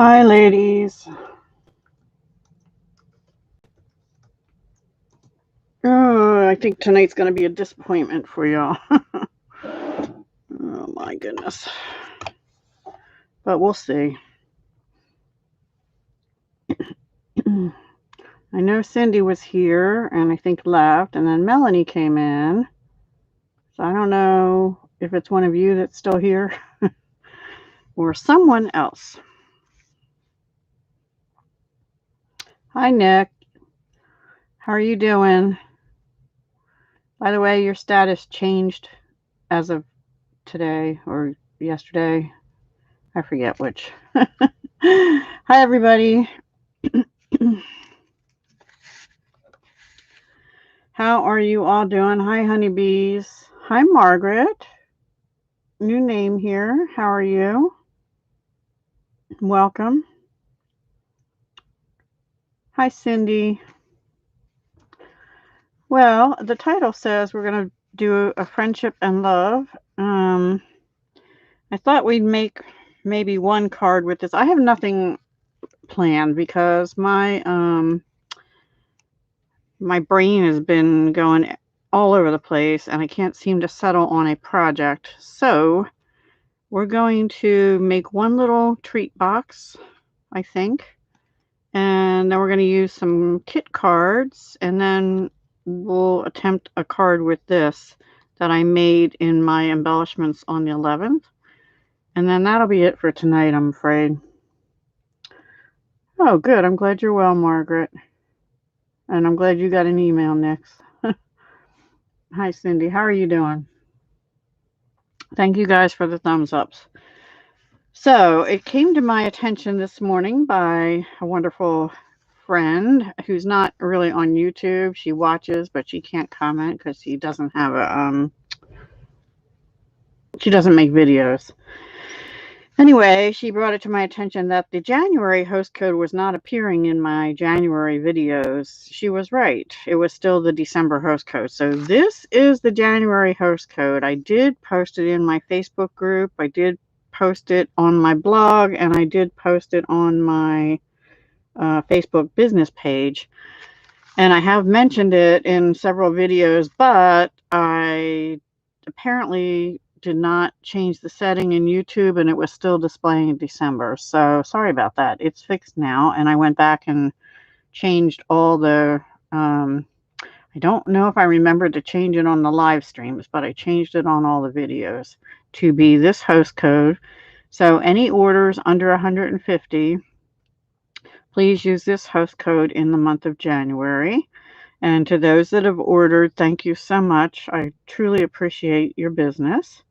Hi, ladies. Oh, I think tonight's going to be a disappointment for y'all. Oh, my goodness. But we'll see. I know Cindy was here and I think left, and then Melanie came in. So I don't know if it's one of you that's still here or someone else. Hi, Nick. How are you doing? By the way, your status changed as of today or yesterday. I forget which. Hi, everybody. How are you all doing? Hi, honeybees. Hi, Margaret. New name here. How are you? Welcome. Hi, Cindy. Well, the title says we're going to do a friendship and love. I thought we'd make maybe one card with this. I have nothing planned because my brain has been going all over the place and I can't seem to settle on a project. So we're going to make one little treat box, I think. And then we're going to use some kit cards, and then we'll attempt a card with this that I made in my embellishments on the 11th. And then that'll be it for tonight, I'm afraid. Oh, good. I'm glad you're well, Margaret. And I'm glad you got an email next. Hi, Cindy. How are you doing? Thank you guys for the thumbs ups. So it came to my attention this morning by a wonderful friend who's not really on YouTube. She watches, but she can't comment because she doesn't have a she doesn't make videos. Anyway, she brought it to my attention that the January host code was not appearing in my January videos. She was right. It was still the December host code. So this is the January host code. I did post it in my Facebook group. I did post it on my blog, and I did post it on my Facebook business page. And I have mentioned it in several videos, but I apparently did not change the setting in YouTube, and it was still displaying in December. So sorry about that. It's fixed now, and I went back and changed all the I don't know if I remembered to change it on the live streams, but I changed it on all the videos to be this host code. So any orders under 150, please use this host code in the month of January. And to those that have ordered, thank you so much. I truly appreciate your business.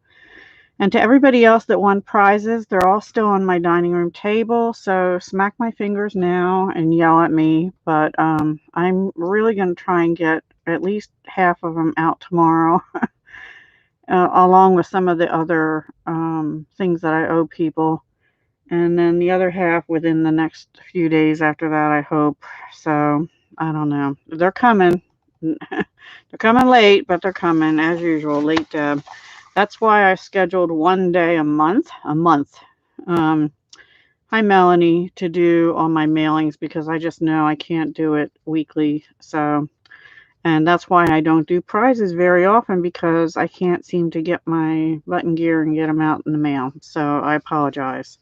And to everybody else that won prizes, they're all still on my dining room table. So smack my fingers now and yell at me. But I'm really going to try and get at least half of them out tomorrow, along with some of the other things that I owe people. And then the other half within the next few days after that, I hope. So I don't know. They're coming. They're coming late, but they're coming as usual. Late, Deb. That's why I scheduled one day a month. Hi, Melanie, to do all my mailings because I just know I can't do it weekly. So, and that's why I don't do prizes very often because I can't seem to get my button gear and get them out in the mail. So I apologize.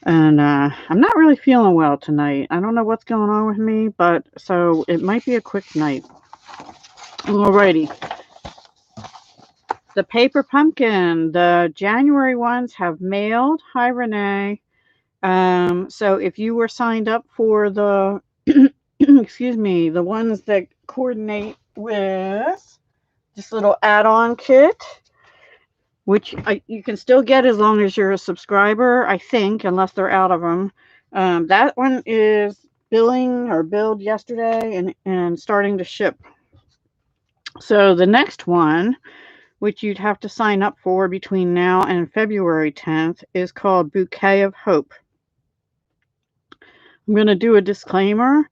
And I'm not really feeling well tonight. I don't know what's going on with me, but so it might be a quick night. Alrighty. The paper pumpkin, the January ones have mailed. Hi, Renee. So if you were signed up for the, excuse me, the ones that coordinate with this little add-on kit, which you can still get as long as you're a subscriber, I think, unless they're out of them. That one is billed yesterday and starting to ship. So the next one, which you'd have to sign up for between now and February 10th, is called Bouquet of Hope. I'm going to do a disclaimer.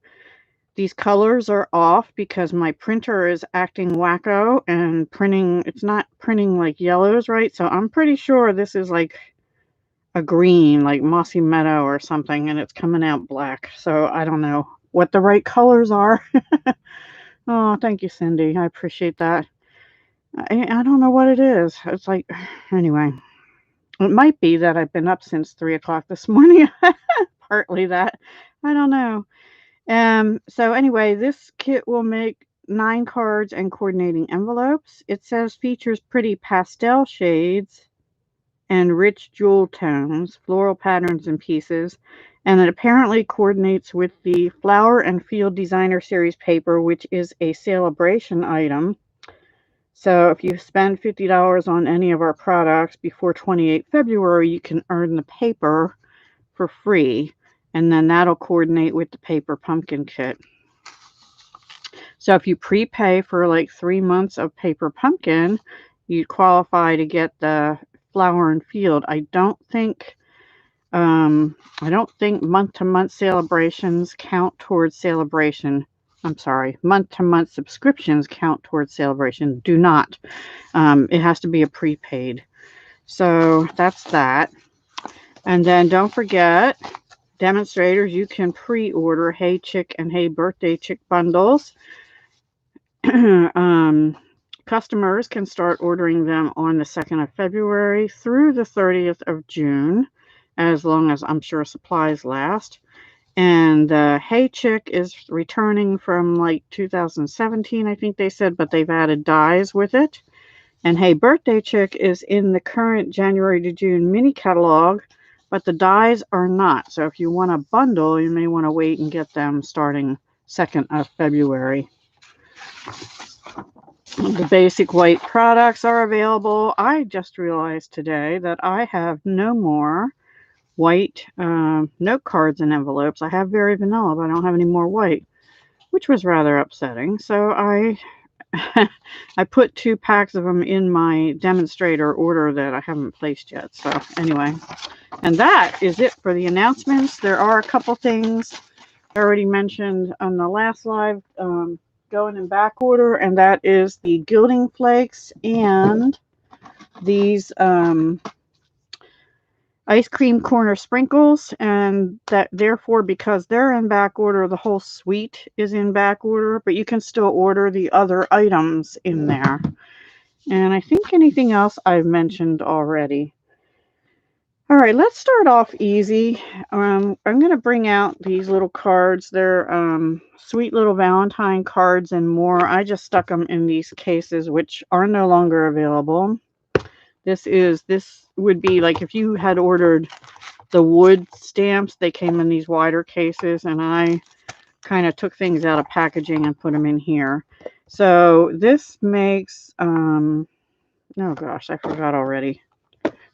These colors are off because my printer is acting wacko and it's not printing like yellows, right? So I'm pretty sure this is like a green, like mossy meadow or something, and it's coming out black. So I don't know what the right colors are. Oh, thank you, Cindy. I appreciate that. I don't know what it is. It's like, anyway, it might be that I've been up since 3 o'clock this morning. Partly that. I don't know. So anyway, this kit will make 9 cards and coordinating envelopes. It says features pretty pastel shades and rich jewel tones, floral patterns and pieces, and it apparently coordinates with the Flower and Field Designer Series paper, which is a celebration item. So if you spend $50 on any of our products before 28 February, you can earn the paper for free, and then that'll coordinate with the paper pumpkin kit. So if you prepay for like 3 months of paper pumpkin, you qualify to get the Flower and Field. I don't think month-to-month celebrations count towards celebration. I'm sorry, month-to-month subscriptions count towards celebration. Do not. It has to be a prepaid. So that's that. And then don't forget, demonstrators, you can pre-order Hey Chick and Hey Birthday Chick bundles. Customers can start ordering them on the 2nd of February through the 30th of June, as long as I'm sure supplies last. And Hey Chick is returning from like 2017, I think they said, but they've added dies with it. And Hey Birthday Chick is in the current January to June mini catalog, but the dies are not. So if you want a bundle, you may want to wait and get them starting 2nd of February. The basic white products are available. I just realized today that I have no more white note cards and envelopes. I have Very Vanilla, but I don't have any more white, which was rather upsetting. So I put 2 packs of them in my demonstrator order that I haven't placed yet. So anyway, and that is it for the announcements. There are a couple things I already mentioned on the last live going in back order, and that is the gilding flakes and these ice cream corner sprinkles, and that therefore, because they're in back order, the whole suite is in back order, but you can still order the other items in there. And I think anything else I've mentioned already. All right, let's start off easy. I'm going to bring out these little cards. They're sweet little Valentine cards and more. I just stuck them in these cases, which are no longer available. This would be like if you had ordered the wood stamps. They came in these wider cases, and I kind of took things out of packaging and put them in here. So this makes, oh gosh, I forgot already.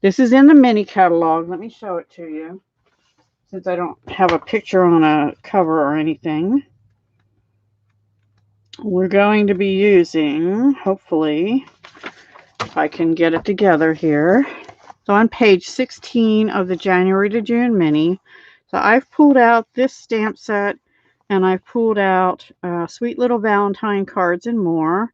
This is in the mini catalog. Let me show it to you, since I don't have a picture on a cover or anything. We're going to be using, hopefully, if I can get it together here. So on page 16 of the January to June mini, so I've pulled out this stamp set, and I've pulled out Sweet Little Valentine cards and more.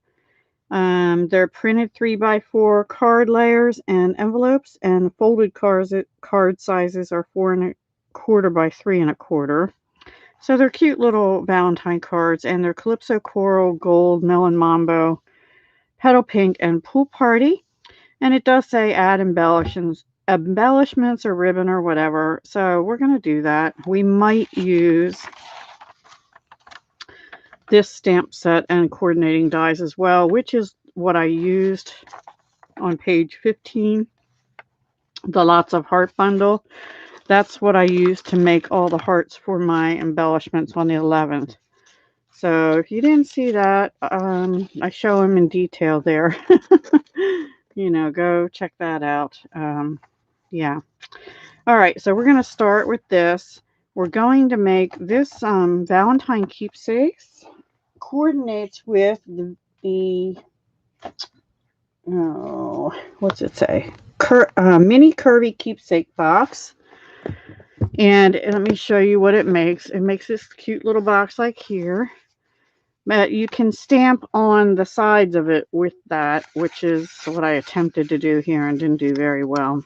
They're printed 3x4 card layers and envelopes, and folded card sizes are 4 1/4 by 3 1/4. So they're cute little Valentine cards, and they're Calypso Coral, Gold, Melon Mambo, Petal Pink, and Pool Party. And it does say add embellishments or ribbon or whatever. So we're going to do that. We might use this stamp set and coordinating dies as well, which is what I used on page 15, the Lots of Heart bundle. That's what I used to make all the hearts for my embellishments on the 11th. So if you didn't see that, I show them in detail there. You know, go check that out. Yeah. All right, so we're going to start with this. We're going to make this Valentine keepsakes. Coordinates with the what's it say? Mini curvy keepsake box. And let me show you what it makes. It makes this cute little box like here. But you can stamp on the sides of it with that, which is what I attempted to do here and didn't do very well.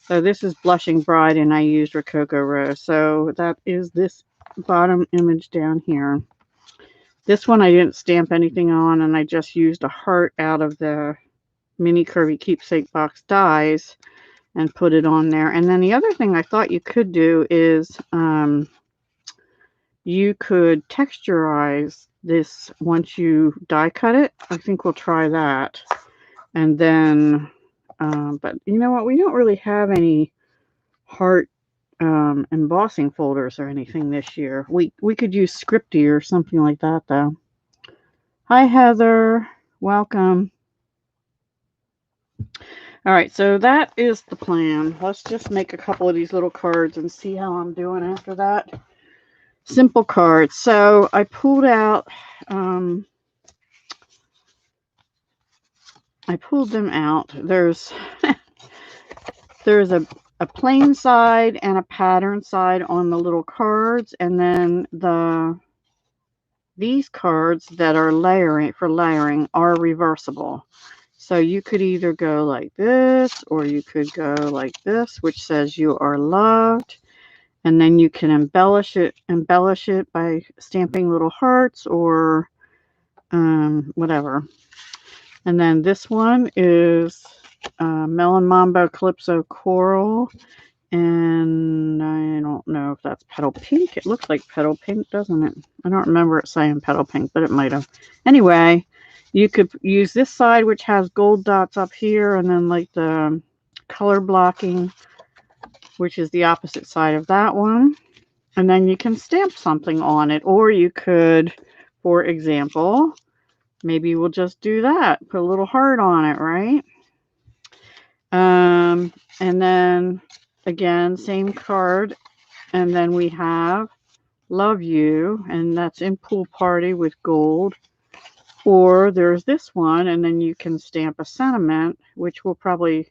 So this is Blushing Bride, and I used Rococo Rose. So that is this bottom image down here. This one I didn't stamp anything on, and I just used a heart out of the Mini Curvy Keepsake Box dies and put it on there. And then the other thing I thought you could do is you could texturize this once you die cut it. I think we'll try that. And then, but you know what? We don't really have any heart embossing folders or anything this year. We could use Scripty or something like that, though. Hi, Heather. Welcome. All right, so that is the plan. Let's just make a couple of these little cards and see how I'm doing after that. Simple cards. So I pulled out, I pulled them out. There's there's a plain side and a pattern side on the little cards, and then these cards that are layering are reversible. So you could either go like this, or you could go like this, which says you are loved. And then you can embellish it by stamping little hearts or whatever. And then this one is Melon Mambo Calypso Coral. And I don't know if that's petal pink. It looks like petal pink, doesn't it? I don't remember it saying petal pink, but it might have. Anyway, you could use this side, which has gold dots up here, and then like the color blocking, which is the opposite side of that one. And then you can stamp something on it. Or you could, for example, maybe we'll just do that. Put a little heart on it, right? And then, again, same card. And then we have Love You. And that's in Pool Party with gold. Or there's this one. And then you can stamp a sentiment, which we'll probably,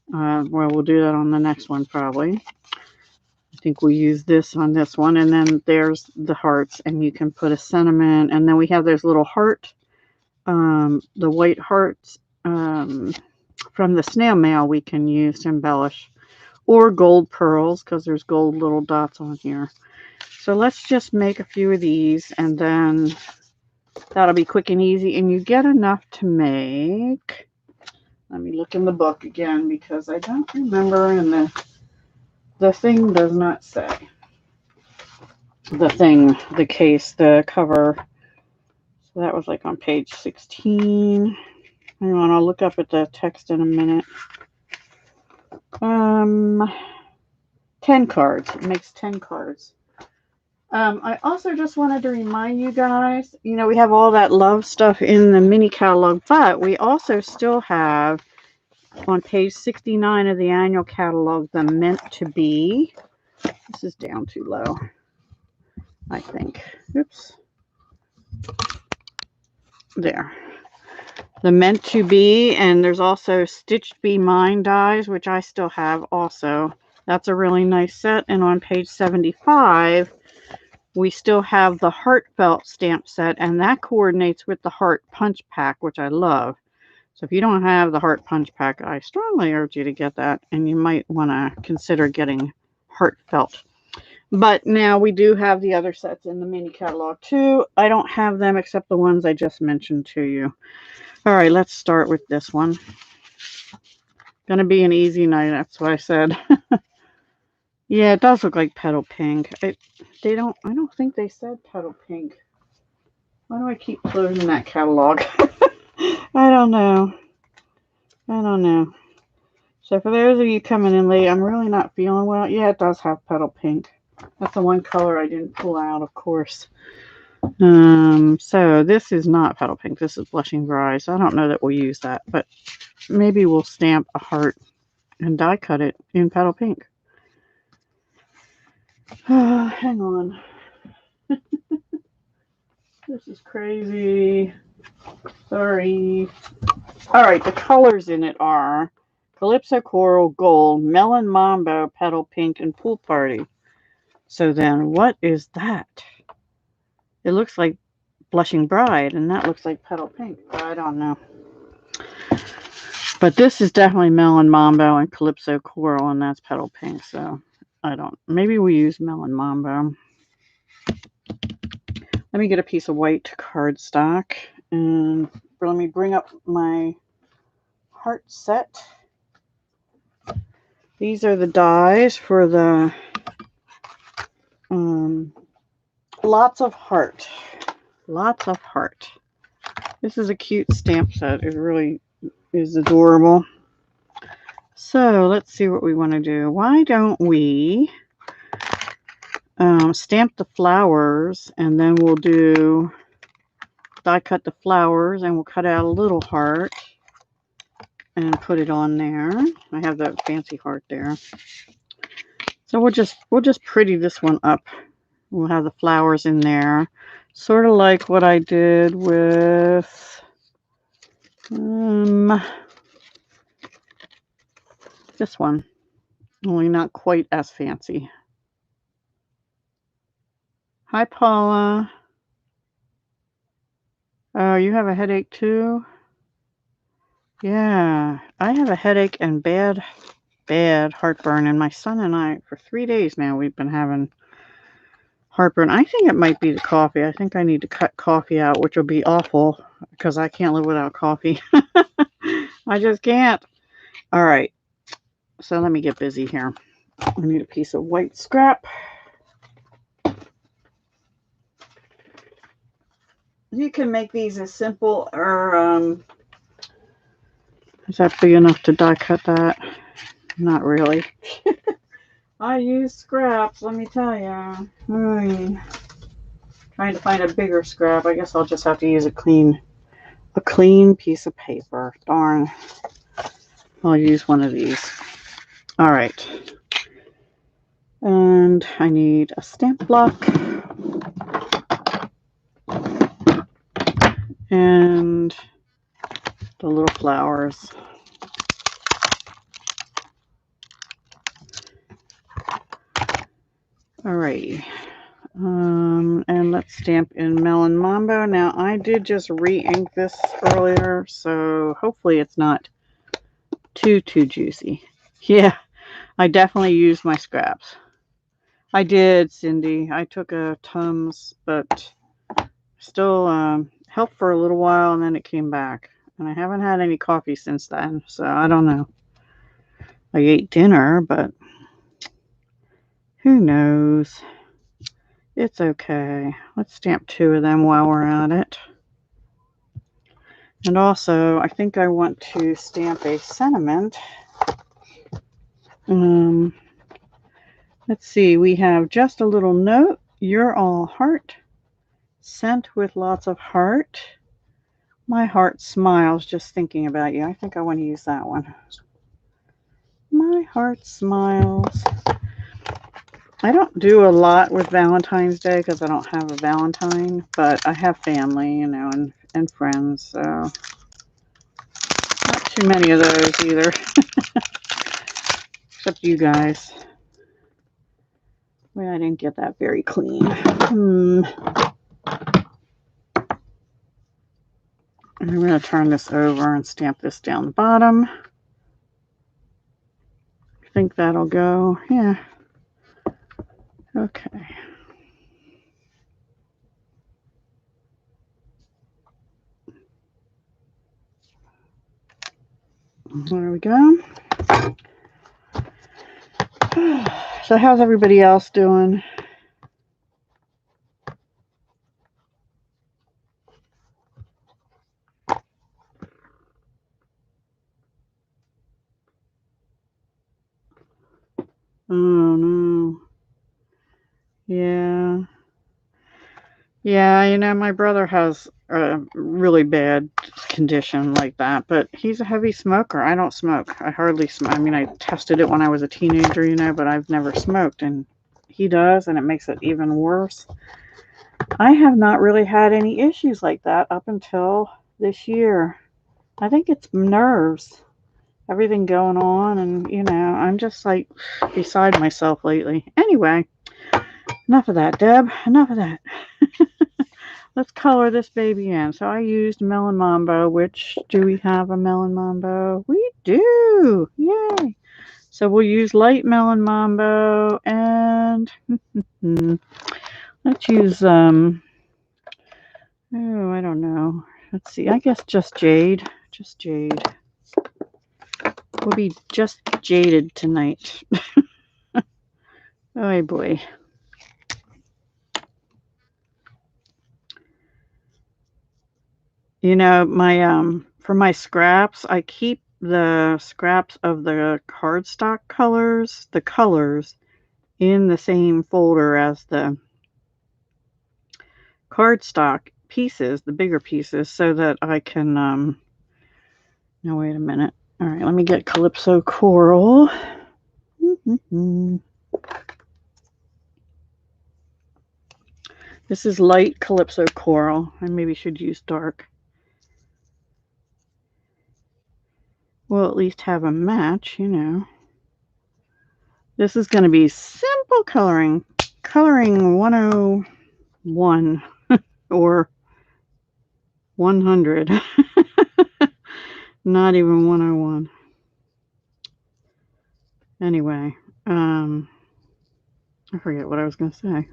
well, we'll do that on the next one probably. I think we use this on this one. And then there's the hearts, and you can put a sentiment. And then we have those little heart, the white hearts from the snail mail we can use to embellish, or gold pearls, because there's gold little dots on here. So let's just make a few of these, and then that'll be quick and easy. And you get enough to make, let me look in the book again, because I don't remember, and the thing does not say. The case, the cover. So that was like on page 16. Hang on, I'll look up at the text in a minute. 10 cards. It makes 10 cards. I also just wanted to remind you guys, you know, we have all that love stuff in the mini catalog, but we also still have on page 69 of the annual catalog, the Meant to Be. This is down too low, I think. Oops. There. The Meant to Be, and there's also Stitched Be Mine dies, which I still have also. That's a really nice set. And on page 75, we still have the Heartfelt stamp set, and that coordinates with the Heart Punch Pack, which I love. So if you don't have the Heart Punch Pack, I strongly urge you to get that, and you might want to consider getting Heartfelt. But now we do have the other sets in the mini catalog too. I don't have them except the ones I just mentioned to you. All right, let's start with this one. Gonna be an easy night, that's what I said. Yeah, it does look like petal pink. I don't think they said petal pink. Why do I keep closing that catalog? I don't know. So for those of you coming in late, I'm really not feeling well. Yeah, it does have petal pink. That's the one color I didn't pull out, of course. So this is not petal pink. This is Blushing Bride. So I don't know that we'll use that, but maybe we'll stamp a heart and die cut it in petal pink. Hang on. This is crazy. Sorry. All right, the colors in it are Calypso Coral, Gold, Melon Mambo, Petal Pink, and Pool Party. So then what is that? It looks like Blushing Bride, and that looks like Petal Pink. I don't know. But this is definitely Melon Mambo and Calypso Coral, and that's Petal Pink. So I don't. Maybe we use Melon Mambo. Let me get a piece of white cardstock, and let me bring up my heart set. These are the dies for the lots of heart. Lots of heart. This is a cute stamp set. It really is adorable. So let's see what we want to do. Why don't we stamp the flowers, and then we'll do die cut the flowers, and we'll cut out a little heart and put it on there. I have that fancy heart there. So we'll just pretty this one up. We'll have the flowers in there, sort of like what I did with this one, only not quite as fancy. Hi, Paula. Oh, you have a headache too? Yeah, I have a headache and bad heartburn, and my son and I, for 3 days now, we've been having heartburn. I think it might be the coffee. I think I need to cut coffee out, which will be awful because I can't live without coffee. I just can't. All right, so let me get busy here. I need a piece of white scrap. You can make these as simple, or is that big enough to die cut that? Not really. I use scraps, let me tell you. Trying to find a bigger scrap. I guess I'll just have to use a clean piece of paper. Darn. I'll use one of these. All right. And I need a stamp block. And the little flowers. Alrighty. And let's stamp in Melon Mambo. Now, I did just re-ink this earlier, so hopefully it's not too juicy. Yeah, I definitely used my scraps. I did, Cindy. I took a Tums, but still helped for a little while, and then it came back. And I haven't had any coffee since then, so I don't know. I ate dinner, but who knows? It's okay. Let's stamp 2 of them while we're at it. And also, I think I want to stamp a sentiment. Let's see. We have just a little note. You're all heart. Sent with lots of heart. My heart smiles just thinking about you. I think I want to use that one. My heart smiles. I don't do a lot with Valentine's Day because I don't have a Valentine, but I have family, you know, and friends, so not too many of those either. Except you guys. Well, I didn't get that very clean. I'm going to turn this over and stamp this down the bottom. I think that'll go. Yeah. Okay. There we go. So how's everybody else doing? Oh no. Yeah. Yeah, you know, my brother has a really bad condition like that, but he's a heavy smoker. I don't smoke. I hardly smoke. I mean, I tested it when I was a teenager, you know, but I've never smoked, and he does, and it makes it even worse. I have not really had any issues like that up until this year. I think it's nerves. Everything going on, and, you know, I'm just like beside myself lately. Anyway, enough of that, Deb. Enough of that. let's color this baby in. So I used Melon Mambo, which, do we have a Melon Mambo? We do! Yay! So we'll use light Melon Mambo and let's use, oh, I don't know. Let's see, I guess just Jade. Just Jade. We'll be just jaded tonight. Oh boy. You know, my for my scraps, I keep the scraps of the cardstock colors, the colors, in the same folder as the cardstock pieces, the bigger pieces, so that I can, no, wait a minute. All right, let me get Calypso Coral. This is light Calypso Coral. I maybe should use dark. We'll at least have a match, you know. This is going to be simple coloring. Coloring 101 or 100. Not even 101. Anyway, I forget what I was going to say.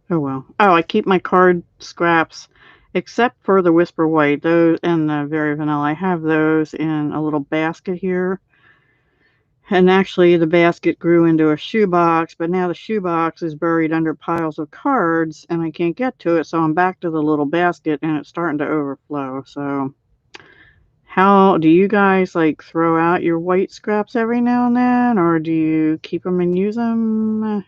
Oh well. Oh, I keep my card scraps, except for the Whisper White, those and the Very Vanilla. I have those in a little basket here. And actually, the basket grew into a shoebox, but now the shoebox is buried under piles of cards, and I can't get to it, so I'm back to the little basket, and it's starting to overflow. So, how do you guys, like, throw out your white scraps every now and then, or do you keep them and use them?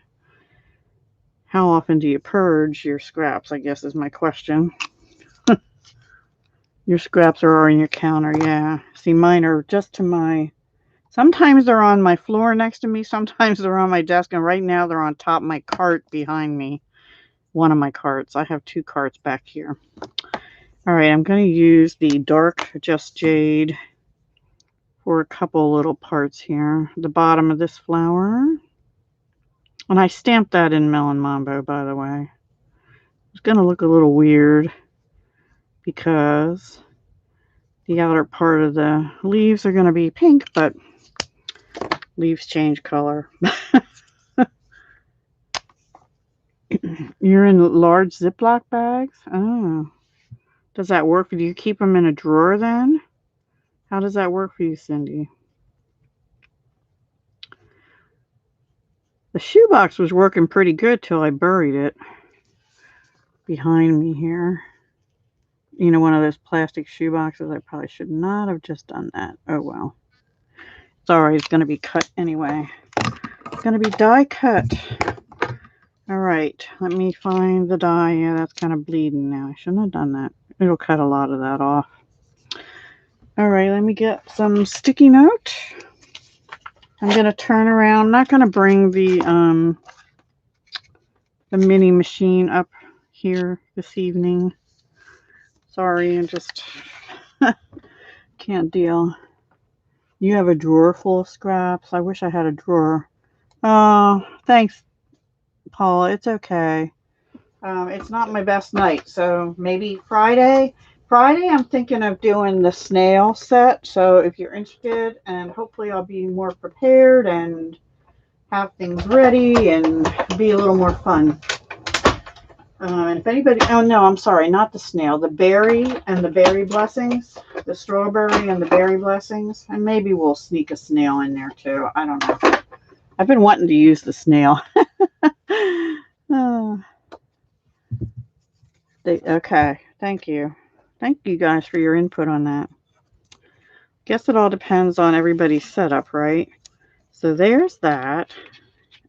How often do you purge your scraps, I guess is my question. Your scraps are on your counter, yeah. See, mine are just to my... Sometimes they're on my floor next to me. Sometimes they're on my desk. And right now they're on top of my cart behind me. One of my carts. I have two carts back here. All right, I'm going to use the dark Just Jade for a couple little parts here. The bottom of this flower. And I stamped that in Melon Mambo, by the way. It's going to look a little weird because the outer part of the leaves are going to be pink, but leaves change color. You're in large Ziploc bags? Oh. Does that work? Do you keep them in a drawer then? How does that work for you, Cindy? The shoebox was working pretty good till I buried it behind me here. You know, one of those plastic shoeboxes. I probably should not have just done that. Oh, well. It's alright. It's going to be cut anyway. It's going to be die cut. Alright. Let me find the die. Yeah, that's kind of bleeding now. I shouldn't have done that. It'll cut a lot of that off. Alright, let me get some sticky note. I'm going to turn around. I'm not going to bring the mini machine up here this evening. Sorry, I just can't deal. You have a drawer full of scraps. I wish I had a drawer. Oh, thanks, Paula. It's okay. It's not my best night, so maybe Friday. Friday, I'm thinking of doing the snail set. So if you're interested, and hopefully I'll be more prepared and have things ready and be a little more fun. And if anybody, oh no, I'm sorry, not the snail, the berry and the berry blessings, the strawberry and the berry blessings, and maybe we'll sneak a snail in there too. I don't know. I've been wanting to use the snail. Okay, thank you. Thank you guys for your input on that. Guess it all depends on everybody's setup, right? So there's that.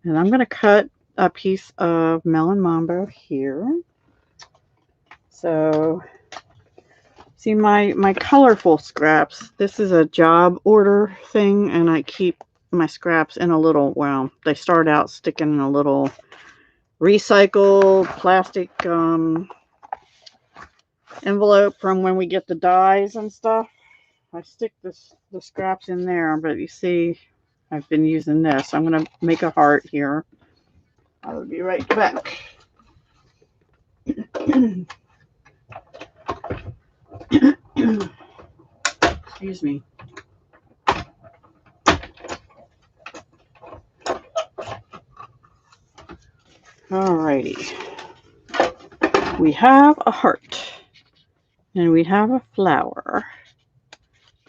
And I'm going to cut a piece of Melon Mambo here. So, see my colorful scraps. This is a job order thing, and I keep my scraps in a little, well, they start out sticking in a little recycled plastic envelope from when we get the dies and stuff. I stick the scraps in there, but you see, I've been using this. I'm going to make a heart here. I will be right back. Excuse me. Alrighty. We have a heart. And we have a flower.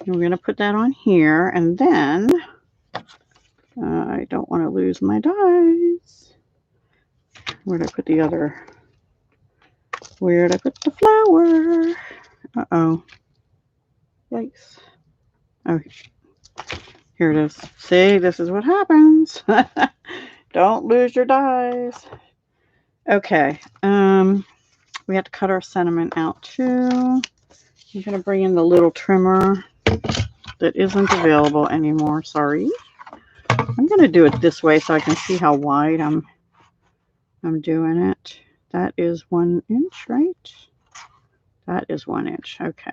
And we're going to put that on here. And then, I don't want to lose my dies. Where'd I put the other? Where'd I put the flower? Uh-oh. Yikes. Oh, here it is. See, this is what happens. Don't lose your dies. Okay. We have to cut our sentiment out too. I'm going to bring in the little trimmer that isn't available anymore. Sorry. I'm going to do it this way so I can see how wide I'm doing it. That is 1 inch, right? That is 1 inch. Okay.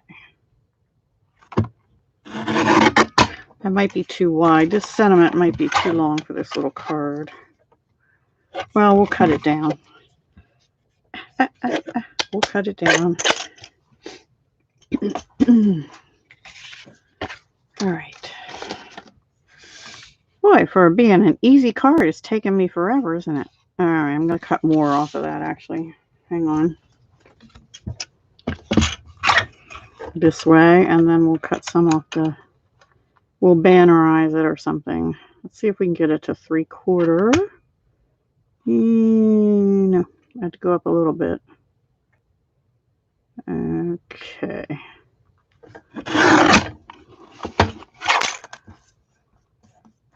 That might be too wide. This sentiment might be too long for this little card. Well, we'll cut it down. We'll cut it down. All right. Boy, for being an easy card, it's taken me forever, isn't it? All right, I'm going to cut more off of that, actually. Hang on. This way, and then we'll cut some off the... We'll bannerize it or something. Let's see if we can get it to 3/4. No, I have to go up a little bit. Okay.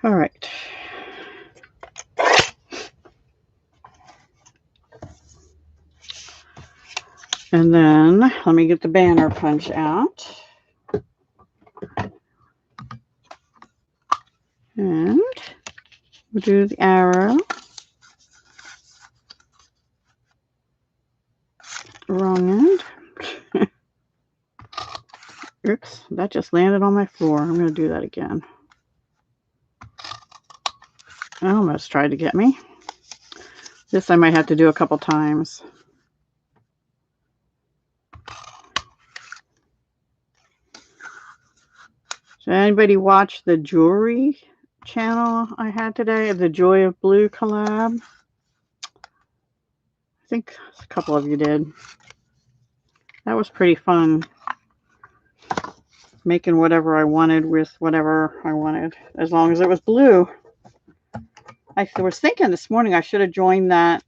All right. And then let me get the banner punch out. And we'll do the arrow. Wrong end. Oops, that just landed on my floor. I'm going to do that again. I almost tried to get me. This I might have to do a couple times. Did anybody watch the jewelry channel I had today, the Joy of Blue collab? I think a couple of you did. That was pretty fun. Making whatever I wanted with whatever I wanted, as long as it was blue. I was thinking this morning I should have joined that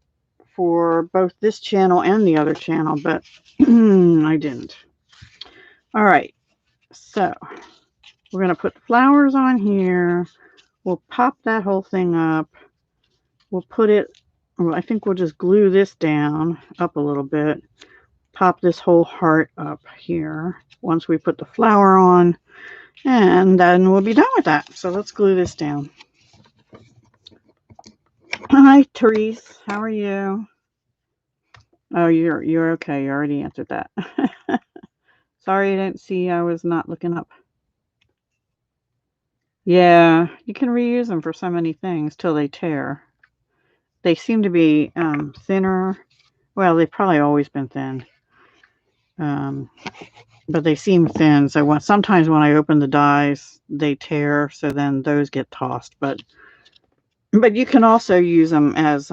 for both this channel and the other channel, but I didn't. All right, so we're going to put the flowers on here. We'll pop that whole thing up. We'll put it, well, I think we'll just glue this down up a little bit. Pop this whole heart up here once we put the flower on, and then we'll be done with that. So let's glue this down. Hi, Therese. How are you? Oh, you're okay. You already answered that. Sorry, I didn't see. I was not looking up. Yeah, you can reuse them for so many things till they tear. They seem to be thinner. Well, they've probably always been thin. But they seem thin. So sometimes when I open the dies, they tear. So then those get tossed. But you can also use them as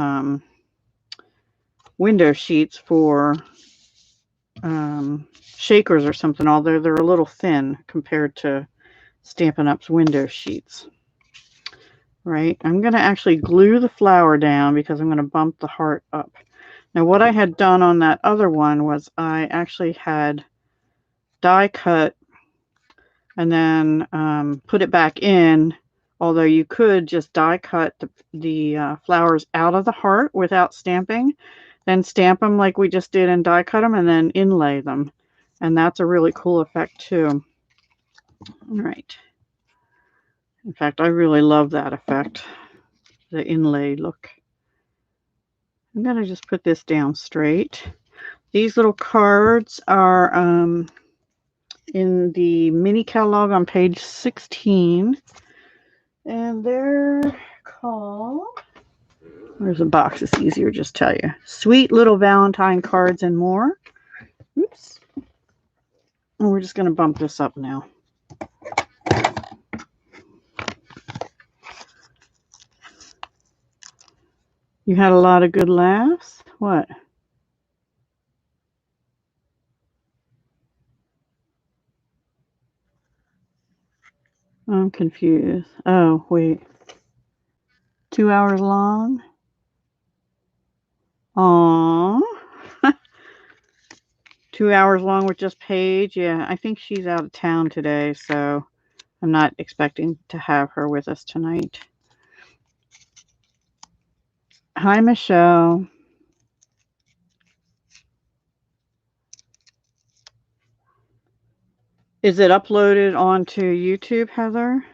window sheets for shakers or something, although they're a little thin compared to Stampin' Up's window sheets. Right, I'm going to actually glue the flower down because I'm going to bump the heart up. Now what I had done on that other one was I actually had die cut and then put it back in, although you could just die cut the flowers out of the heart without stamping, then stamp them like we just did and die cut them and then inlay them, and that's a really cool effect too. All right, in fact I really love that effect, the inlay look. I'm going to just put this down straight. These little cards are in the mini catalog on page 16, and they're called, where's the box? It's easier to just tell you. Sweet Little Valentine Cards and More. Oops. And we're just going to bump this up now. You had a lot of good laughs? What? I'm confused. Oh, wait. 2 hours long? Aww. 2 hours long with just Paige? Yeah, I think she's out of town today, so I'm not expecting to have her with us tonight. Hi, Michelle. Is it uploaded onto YouTube, Heather?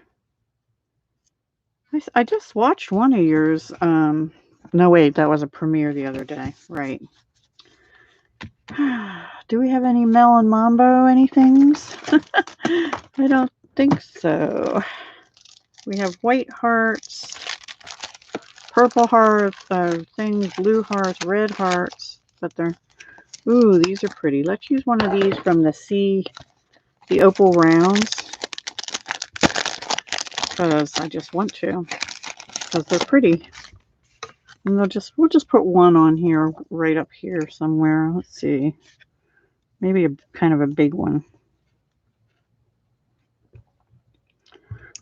I just watched one of yours. No, wait, that was a premiere the other day. Right. Do we have any Melon Mambo anythings? I don't think so. We have white hearts, purple hearts, things, blue hearts, red hearts, but they're, ooh, these are pretty. Let's use one of these from the Opal Rounds, because I just want to, because they're pretty. And we'll just put one on here, right up here somewhere. Let's see. Maybe a kind of a big one.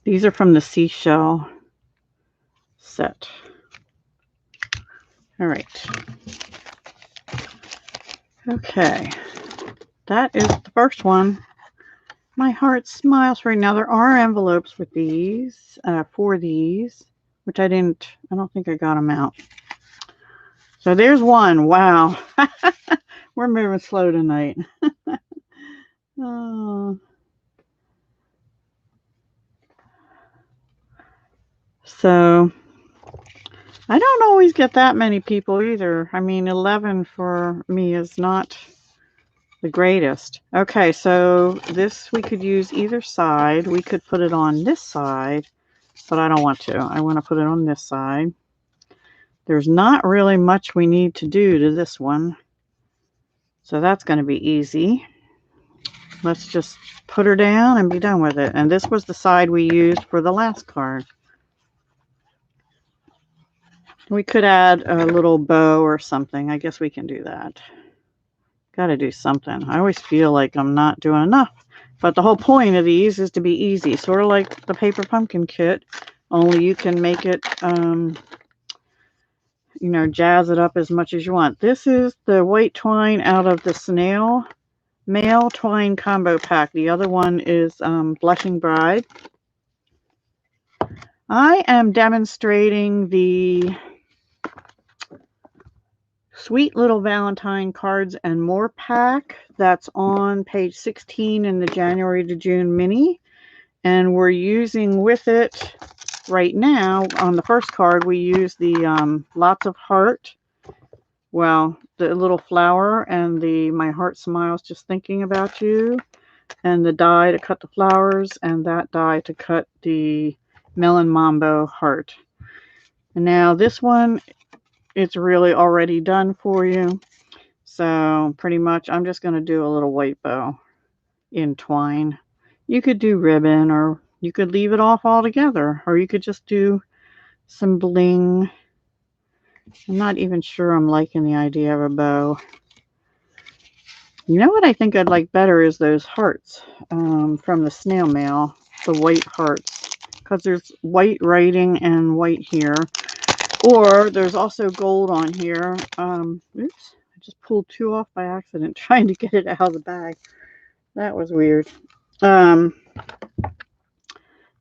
These are from the seashell set. All right. Okay. That is the first one. My heart smiles right now. There are envelopes with these, for these, which I don't think I got them out. So there's one. Wow. We're moving slow tonight. Oh. So I don't always get that many people either. I mean, 11 for me is not the greatest. Okay, so this we could use either side. We could put it on this side, but I don't want to. I want to put it on this side. There's not really much we need to do to this one, so that's going to be easy. Let's just put her down and be done with it. And this was the side we used for the last card. We could add a little bow or something. I guess we can do that. Got to do something. I always feel like I'm not doing enough. But the whole point of these is to be easy. Sort of like the paper pumpkin kit. Only you can make it, you know, jazz it up as much as you want. This is the white twine out of the Snail Mail Twine Combo Pack. The other one is Blushing Bride. I am demonstrating the Sweet Little Valentine Cards and More pack that's on page 16 in the January to June mini. And we're using with it right now, on the first card, we use the Lots of Heart. Well, the little flower and the My Heart Smiles Just Thinking About You. And the die to cut the flowers, and that die to cut the Melon Mambo heart. And now this one, it's really already done for you. So pretty much I'm just going to do a little white bow in twine. You could do ribbon, or you could leave it off altogether, or you could just do some bling. I'm not even sure I'm liking the idea of a bow. You know what I think I'd like better is those hearts from the snail mail, the white hearts, because there's white writing and white here. Or there's also gold on here. Oops, I just pulled two off by accident trying to get it out of the bag. That was weird. So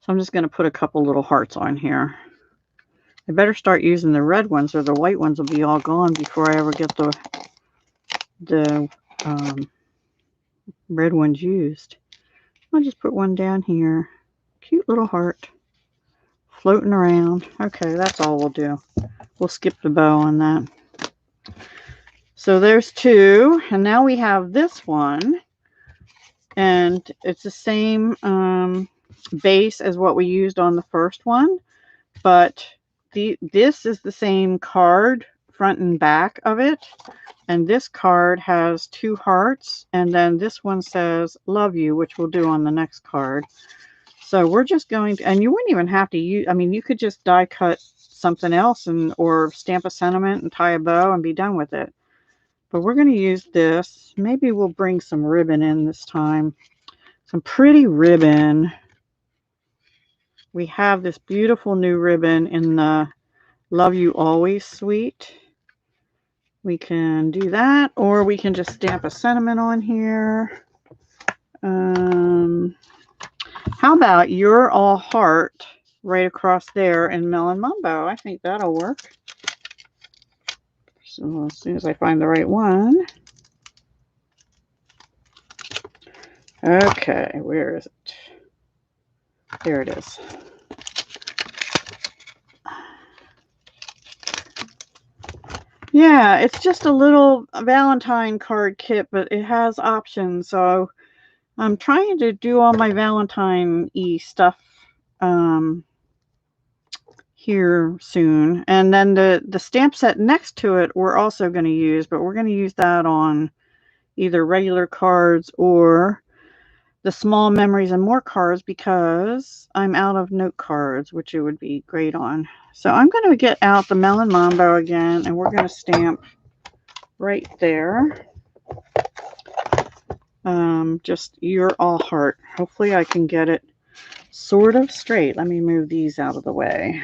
I'm just going to put a couple little hearts on here. I better start using the red ones, or the white ones will be all gone before I ever get the red ones used. I'll just put one down here. Cute little heart floating around. Okay, that's all we'll do. We'll skip the bow on that. So there's two, and now we have this one, and it's the same base as what we used on the first one, but this is the same card front and back of it. And this card has 2 hearts. And then this one says, love you, which we'll do on the next card. So we're just going to, and you wouldn't even have to use, I mean, you could just die cut something else or stamp a sentiment and tie a bow and be done with it. But we're going to use this. Maybe we'll bring some ribbon in this time. Some pretty ribbon. We have this beautiful new ribbon in the Love You Always suite. We can do that, or we can just stamp a sentiment on here. How about You're All Heart right across there in Melon Mambo? I think that'll work. So as soon as I find the right one. Okay, where is it? There it is. Yeah, it's just a little Valentine card kit, but it has options. So I'm trying to do all my Valentine-y stuff here soon. And then the stamp set next to it we're also going to use, but we're going to use that on either regular cards or the small memories and more cards because I'm out of note cards, which it would be great on. So I'm going to get out the Melon Mambo again, and we're going to stamp right there. Just You're All Heart. Hopefully I can get it sort of straight. Let me move these out of the way.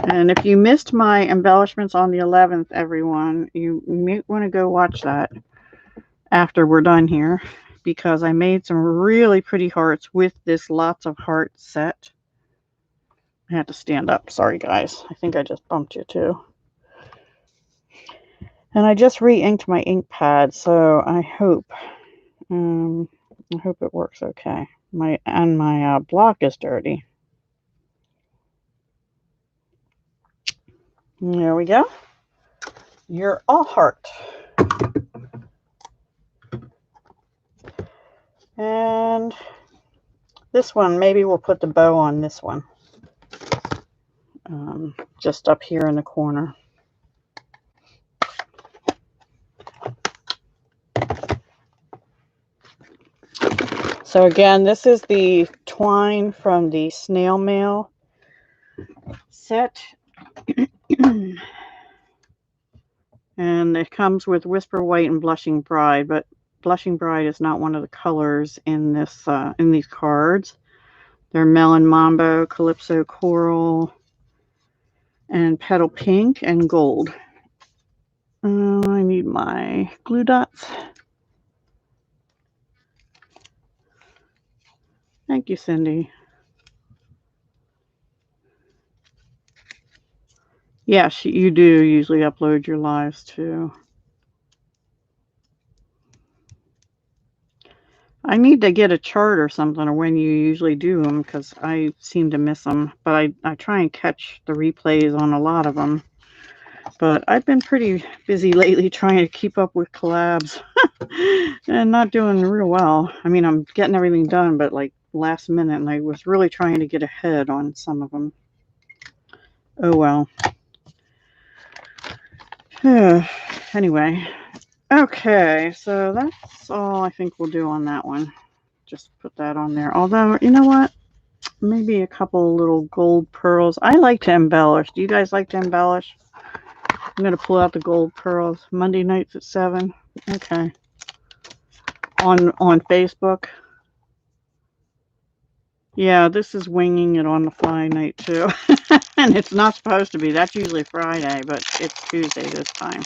And if you missed my embellishments on the 11th, everyone, you might want to go watch that after we're done here, because I made some really pretty hearts with this Lots of Hearts set. I had to stand up. Sorry, guys. I think I just bumped you too. And I just re-inked my ink pad, so I hope it works okay. My block is dirty. There we go. You're All Heart. And this one, maybe we'll put the bow on this one. Just up here in the corner. So again, this is the twine from the snail mail set. And it comes with Whisper White and Blushing Bride, but Blushing Bride is not one of the colors in this in these cards. They're Melon Mambo, Calypso Coral, and Petal Pink and Gold. I need my glue dots. Thank you, Cindy. Yes, you do usually upload your lives too. I need to get a chart or something of when you usually do them because I seem to miss them. But I try and catch the replays on a lot of them. But I've been pretty busy lately trying to keep up with collabs and not doing real well. I mean, I'm getting everything done, but like last minute, and I was really trying to get ahead on some of them. Oh, well. Anyway, okay, so that's all I think we'll do on that one. Just put that on there. Although, you know what? Maybe a couple little gold pearls. I like to embellish. Do you guys like to embellish? I'm going to pull out the gold pearls. Monday nights at 7. Okay. On Facebook. Yeah, this is winging it on the fly night too. And it's not supposed to be. That's usually Friday, but it's Tuesday this time.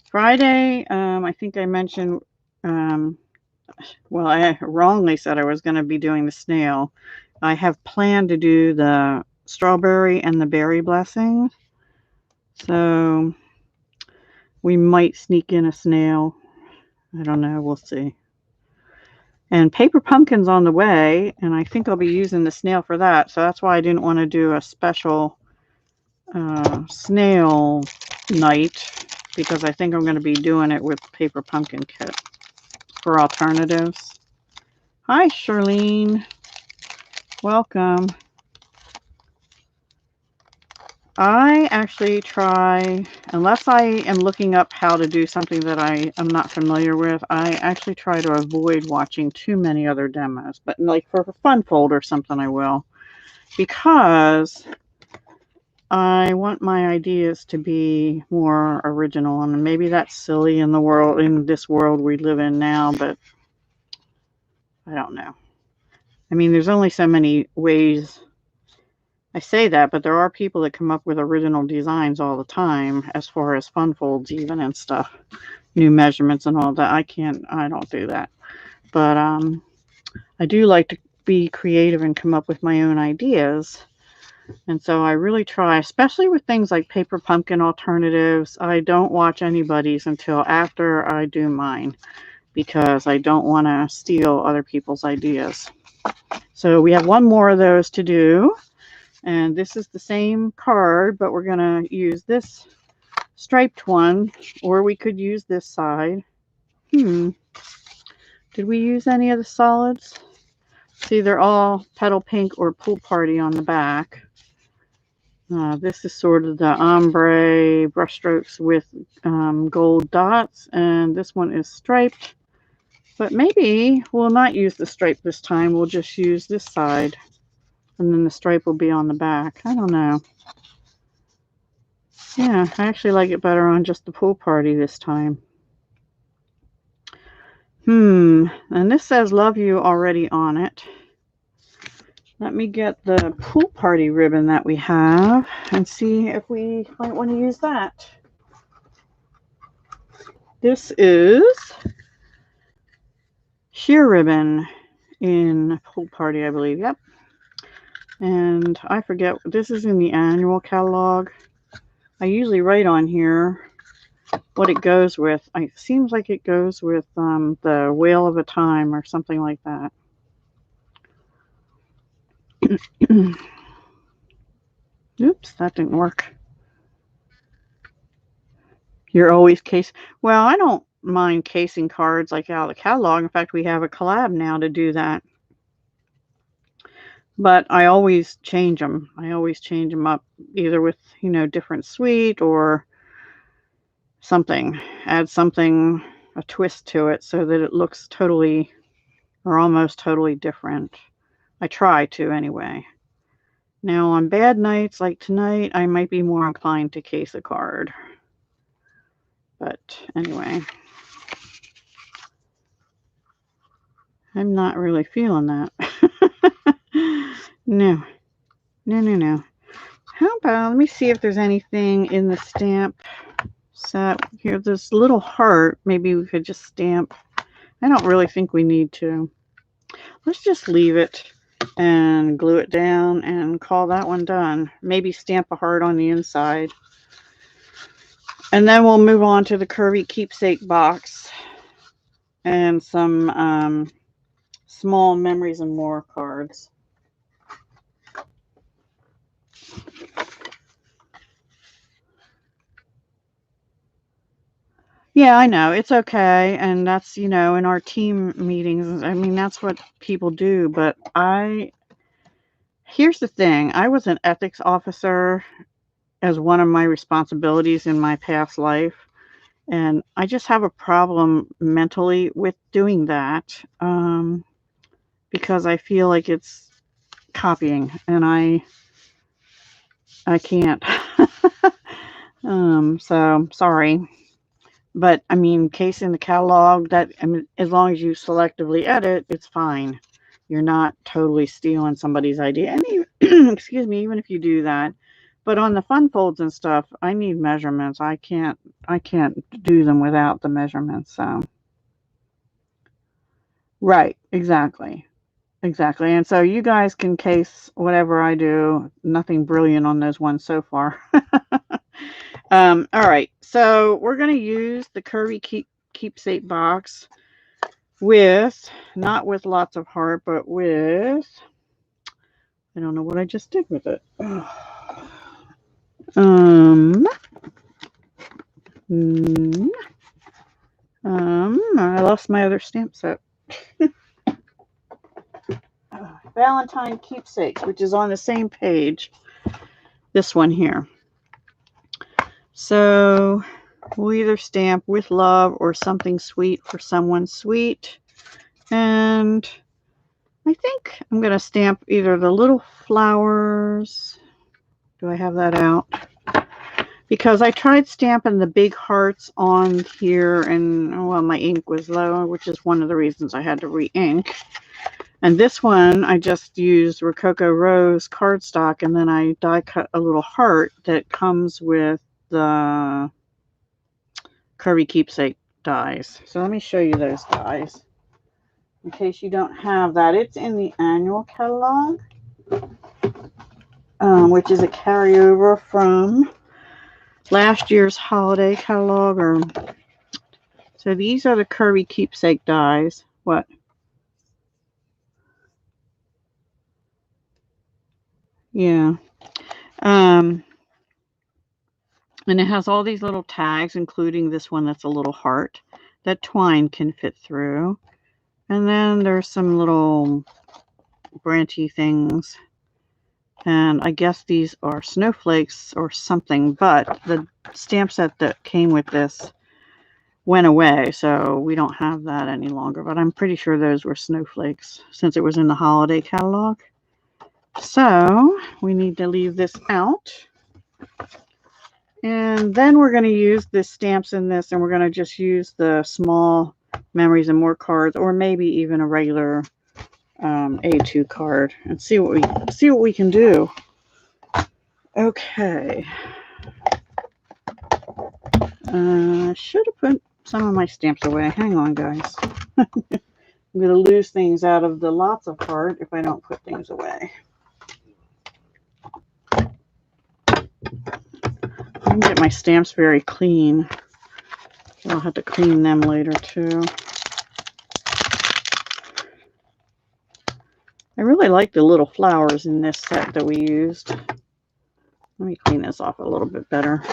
Friday, I think I mentioned, well, I wrongly said I was going to be doing the snail. I have planned to do the strawberry and the berry blessing. So we might sneak in a snail. I don't know. We'll see. And Paper Pumpkin's on the way, and I think I'll be using the snail for that. So that's why I didn't want to do a special snail night, because I think I'm going to be doing it with Paper Pumpkin kit for alternatives. Hi, Charlene. Welcome. I actually try, unless I am looking up how to do something that I am not familiar with, I actually try to avoid watching too many other demos. But like for a fun fold or something, I will. Because I want my ideas to be more original. And maybe that's silly in this world we live in now, but I don't know. I mean, there's only so many ways. I say that, but there are people that come up with original designs all the time as far as fun folds even and stuff. New measurements and all that. I don't do that. But I do like to be creative and come up with my own ideas. And so I really try, especially with things like paper pumpkin alternatives. I don't watch anybody's until after I do mine because I don't want to steal other people's ideas. So we have one more of those to do. And this is the same card, but we're going to use this striped one, or we could use this side. Did we use any of the solids? See, they're all petal pink or pool party on the back. This is sort of the ombre brushstrokes with gold dots, and this one is striped. But maybe we'll not use the stripe this time. We'll just use this side. And then the stripe will be on the back. I don't know. Yeah, I actually like it better on just the pool party this time. And this says love you already on it. Let me get the pool party ribbon that we have and see if we might want to use that. This is sheer ribbon in pool party, I believe. Yep. And I forget, this is in the annual catalog. I usually write on here what it goes with. It seems like it goes with the Whale of a Time or something like that. Oops, that didn't work. You're always well, I don't mind casing cards like out of the catalog. In fact, we have a collab now to do that. But I always change them. I always change them up either with, different suite or something. Add something, a twist to it so that it looks totally or almost totally different. I try to anyway. Now on bad nights like tonight, I might be more inclined to case a card. But anyway, I'm not really feeling that. No. How about, let me see if there's anything in the stamp set here. This little heart, maybe we could just stamp. I don't really think we need to. Let's just leave it and glue it down and call that one done. Maybe stamp a heart on the inside. And then we'll move on to the curvy keepsake box and some small Memories and More cards. Yeah, I know. It's okay. And that's, in our team meetings, I mean, that's what people do. But here's the thing. I was an ethics officer as one of my responsibilities in my past life. And I just have a problem mentally with doing that because I feel like it's copying and I can't. So sorry. But I mean, casing the catalog, as long as you selectively edit, it's fine. You're not totally stealing somebody's idea. And even, excuse me, even if you do that. But on the fun folds and stuff, I need measurements. I can't do them without the measurements. So right, exactly. And so you guys can case whatever I do. Nothing brilliant on those ones so far. All right, so we're going to use the curvy keepsake box not with lots of heart, but with, I don't know what I just did with it. I lost my other stamp set. Valentine keepsakes, which is on the same page. This one here. So we'll either stamp with love or something sweet for someone sweet. And I think I'm going to stamp either the little flowers. Do I have that out? Because I tried stamping the big hearts on here and, well, my ink was low, which is one of the reasons I had to re-ink. And this one, I just used Rococo Rose cardstock, and then I die cut a little heart that comes with the Curvy Keepsake dies. So let me show you those dies in case you don't have that. It's in the annual catalog, which is a carryover from last year's holiday catalog. So these are the Curvy Keepsake dies. What? Yeah. And it has all these little tags, including this one that's a little heart that twine can fit through. And then there's some little branchy things. And I guess these are snowflakes or something, but the stamp set that came with this went away, so we don't have that any longer. But I'm pretty sure those were snowflakes since it was in the holiday catalog. So we need to leave this out. And then we're going to use the stamps in this, and we're going to just use the small Memories and More cards, or maybe even a regular A2 card, and see what we can do. Okay. Should have put some of my stamps away. Hang on, guys. I'm going to lose things out of the lots of heart if I don't put things away. I can get my stamps very clean. I'll have to clean them later too. I really like the little flowers in this set that we used. Let me clean this off a little bit better.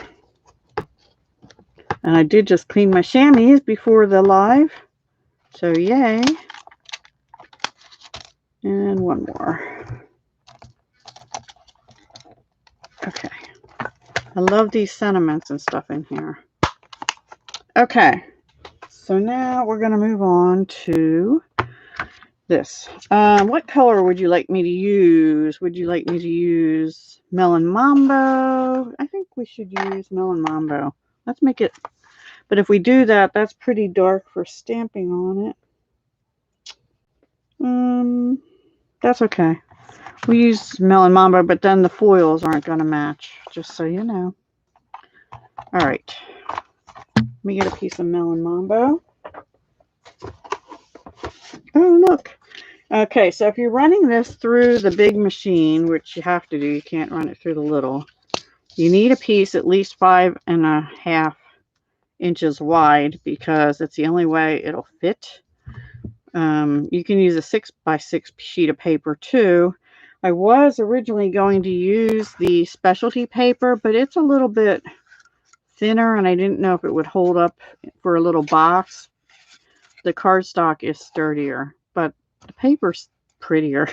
And I did just clean my chamois before the live. So yay. And one more. Okay. I love these sentiments and stuff in here. Okay. So now we're going to move on to this. What color would you like me to use? Would you like me to use Melon Mambo? I think we should use Melon Mambo. Let's make it, but if we do that, that's pretty dark for stamping on it. That's okay. We use Melon Mambo, but then the foils aren't going to match, just so you know. All right. Let me get a piece of Melon Mambo. Oh, look. Okay, so if you're running this through the big machine, which you have to do, you can't run it through the little, you need a piece at least 5.5 inches wide because it's the only way it'll fit. You can use a 6x6 sheet of paper too. I was originally going to use the specialty paper, but it's a little bit thinner and I didn't know if it would hold up for a little box. The cardstock is sturdier, but the paper's prettier.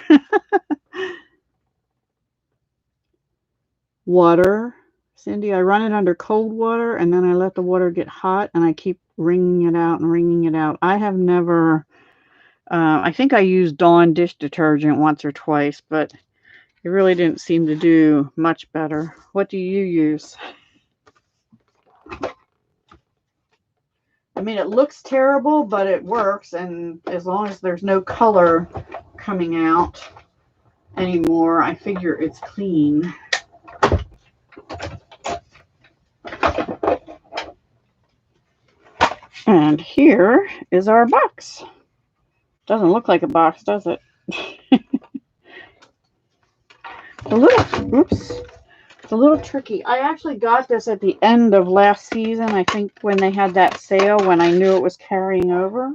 Water. Cindy, I run it under cold water and then I let the water get hot and I keep wringing it out and wringing it out. I have never, I think I used Dawn dish detergent once or twice, but it really didn't seem to do much better. What do you use? I mean, it looks terrible, but it works, and as long as there's no color coming out anymore, I figure it's clean. And here is our box. Doesn't look like a box, does it? It's a little tricky. I actually got this at the end of last season, I think, when they had that sale, when I knew it was carrying over.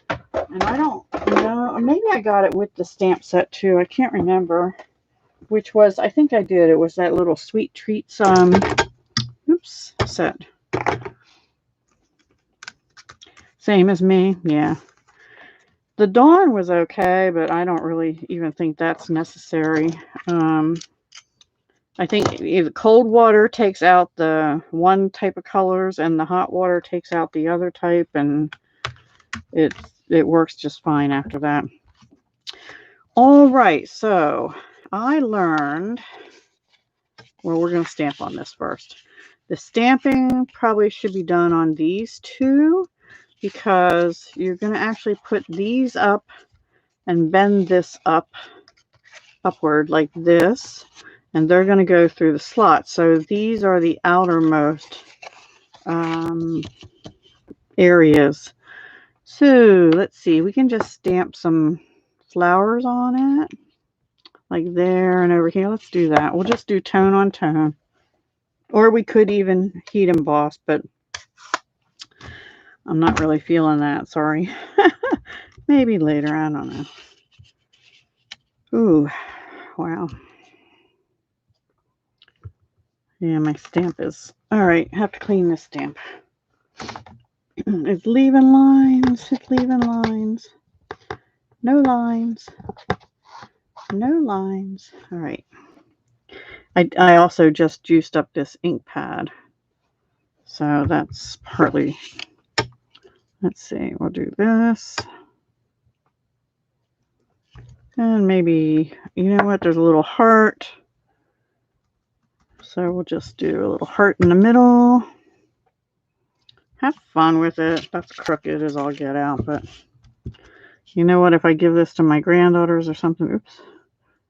And I don't know, maybe I got it with the stamp set too. I can't remember which was. I think I did. It was that little Sweet Treats set. Same as me, yeah. The Dawn was okay, but I don't really even think that's necessary. I think the cold water takes out the one type of colors and the hot water takes out the other type, and it works just fine after that. All right, so I learned, well, we're going to stamp on this first. The stamping probably should be done on these two because you're going to actually put these up and bend this upward like this, and they're going to go through the slots. So these are the outermost areas. So let's see, we can just stamp some flowers on it like there and over here. Let's do that. We'll just do tone on tone, or we could even heat emboss, but I'm not really feeling that, sorry. Maybe later, I don't know. Ooh, wow. Yeah, my stamp is... All right, have to clean this stamp. It's leaving lines. It's leaving lines. No lines. No lines. All right. I also just juiced up this ink pad. So that's partly... Let's see. We'll do this. And maybe... You know what? There's a little heart. So we'll just do a little heart in the middle. Have fun with it. That's crooked as all get out, but you know what? If I give this to my granddaughters or something, oops,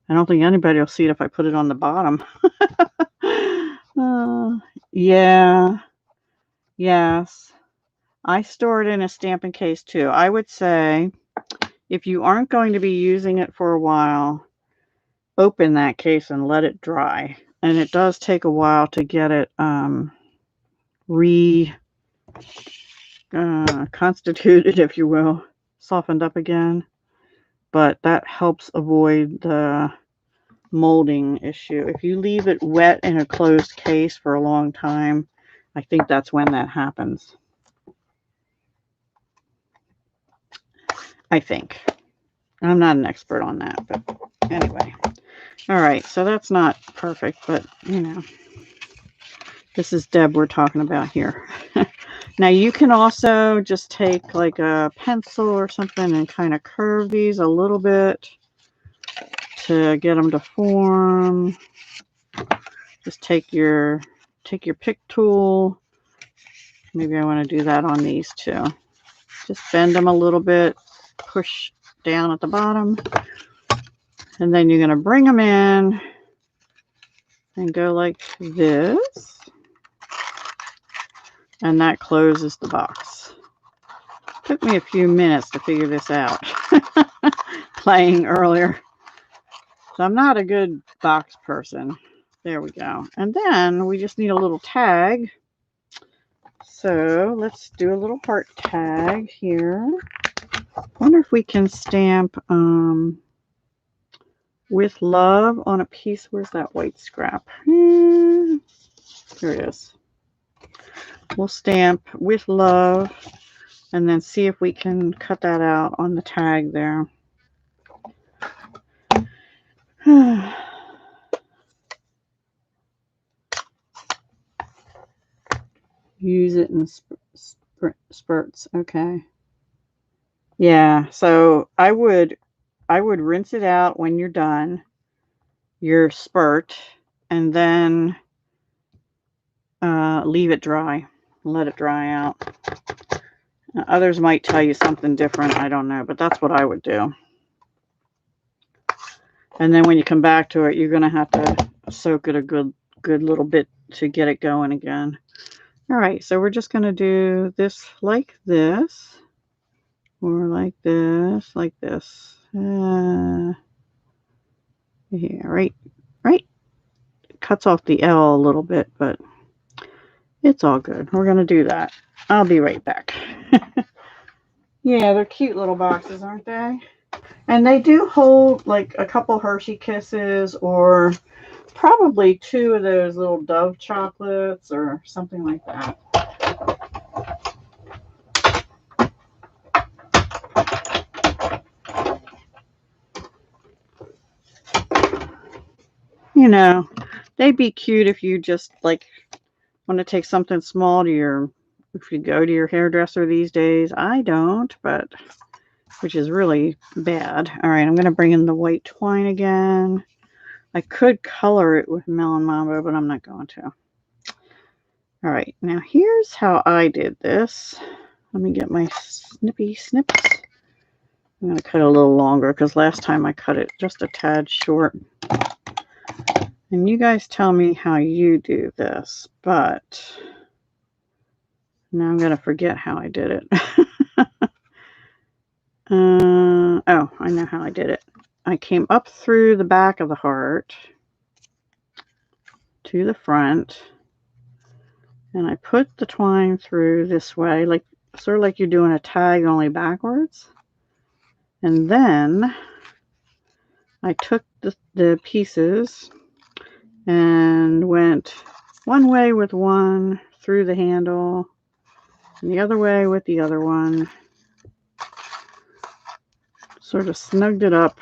I don't think anybody will see it if I put it on the bottom. Yeah, yes. I store it in a stamping case too. I would say if you aren't going to be using it for a while, open that case and let it dry. And it does take a while to get it constituted, if you will, softened up again. But that helps avoid the molding issue. If you leave it wet in a closed case for a long time, I think that's when that happens. I think. I'm not an expert on that, but anyway. All right, so that's not perfect, but you know, this is Deb we're talking about here. Now you can also just take like a pencil or something and kind of curve these a little bit to get them to form. Just take your pick tool. Maybe I want to do that on these too. Just bend them a little bit, push down at the bottom, and then you're going to bring them in and go like this, and that closes the box. Took me a few minutes to figure this out playing earlier, so I'm not a good box person. There we go. And then we just need a little tag. So let's do a little heart tag here. Wonder if we can stamp with love on a piece. Where's that white scrap? Here it is. We'll stamp with love and then see if we can cut that out on the tag there. Use it in spurts. Okay. Yeah, so I would rinse it out when you're done, your spurt, and then leave it dry. Let it dry out. Others might tell you something different. I don't know, but that's what I would do. And then when you come back to it, you're going to have to soak it a good little bit to get it going again. All right, so we're just going to do this like this, or like this, like this. Yeah, right. It cuts off the L a little bit, but it's all good. We're going to do that. I'll be right back. Yeah, they're cute little boxes, aren't they? And they do hold like a couple Hershey Kisses or probably 2 of those little Dove chocolates or something like that. You know, they'd be cute if you just like want to take something small to if you go to your hairdresser these days. I don't, but which is really bad. All right, I'm going to bring in the white twine again. I could color it with Melon Mambo, but I'm not going to. All right, now here's how I did this. Let me get my snippy snips. I'm going to cut it a little longer because last time I cut it just a tad short. And you guys tell me how you do this, but now I'm going to forget how I did it. Oh, I know how I did it. I came up through the back of the heart to the front, and I put the twine through this way, like sort of like you're doing a tag only backwards. And then I took the pieces and went one way with one through the handle and the other way with the other one. Sort of snugged it up,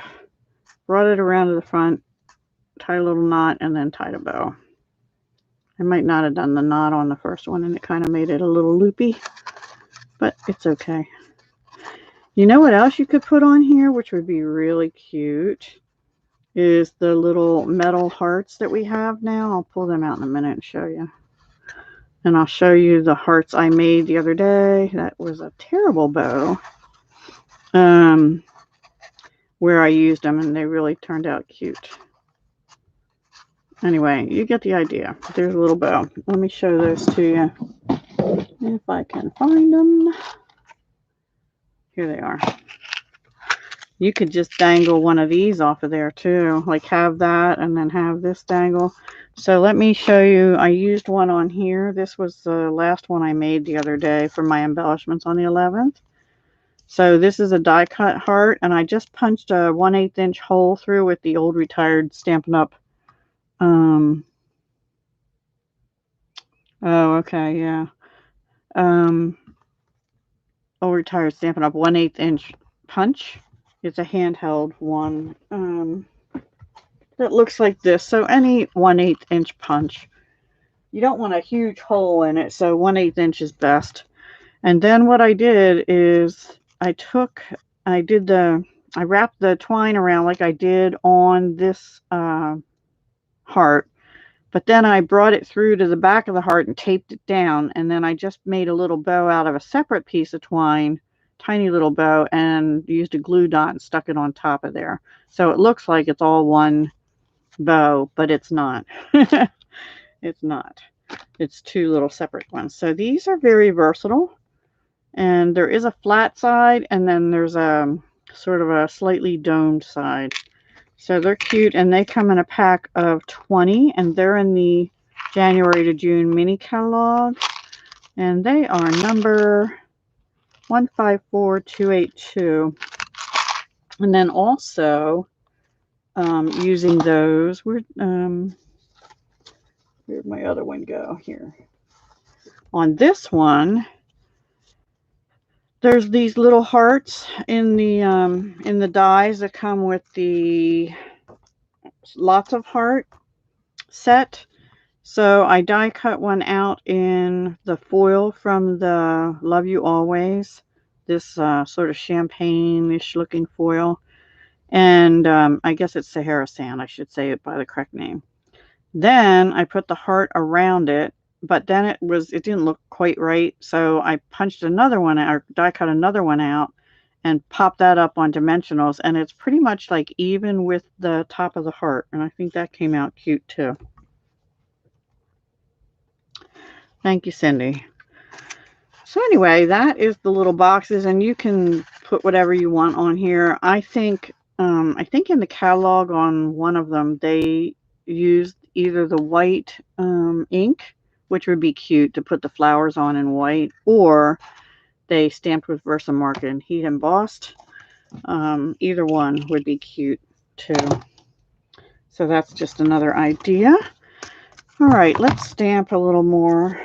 brought it around to the front, tied a little knot, and then tied a bow. I might not have done the knot on the first one, and it kind of made it a little loopy, but it's okay. You know what else you could put on here, which would be really cute, is the little metal hearts that we have now. I'll pull them out in a minute and show you. And I'll show you the hearts I made the other day. That was a terrible bow. Where I used them, and they really turned out cute. Anyway, you get the idea. There's a little bow. Let me show those to you if I can find them. Here they are. You could just dangle one of these off of there too, like have that and then have this dangle. So let me show you. I used one on here. This was the last one I made the other day for my embellishments on the 11th. So this is a die cut heart, and I just punched a 1/8 inch hole through with the old retired Stampin' Up. Oh, okay, yeah. Old retired Stampin' Up 1/8 inch punch. It's a handheld one that looks like this. So any 1/8 inch punch. You don't want a huge hole in it, so 1/8 inch is best. And then what I did is I wrapped the twine around like I did on this heart, but then I brought it through to the back of the heart and taped it down, and then I just made a little bow out of a separate piece of twine, tiny little bow, and used a glue dot and stuck it on top of there. So it looks like it's all one bow, but it's not. It's not. It's two little separate ones. So these are very versatile. And there is a flat side, and then there's a sort of a slightly domed side. So they're cute, and they come in a pack of 20, and they're in the January to June mini catalog. And they are number 154282. And then also using those, where'd my other one go? Here. On this one, there's these little hearts in the dies that come with the Lots of Heart set. So I die cut one out in the foil from the Love You Always, this sort of champagne-ish looking foil. And I guess it's Sahara Sand. I should say it by the correct name. Then I put the heart around it, but then it didn't look quite right. So I punched another one out, or die cut another one out, and popped that up on dimensionals. And it's pretty much like even with the top of the heart. And I think that came out cute too. Thank you, Cindy. So anyway, that is the little boxes, and you can put whatever you want on here. I think in the catalog on one of them, they used either the white ink, which would be cute to put the flowers on in white, or they stamped with Versamark and heat embossed. Either one would be cute too. So that's just another idea. All right, let's stamp a little more.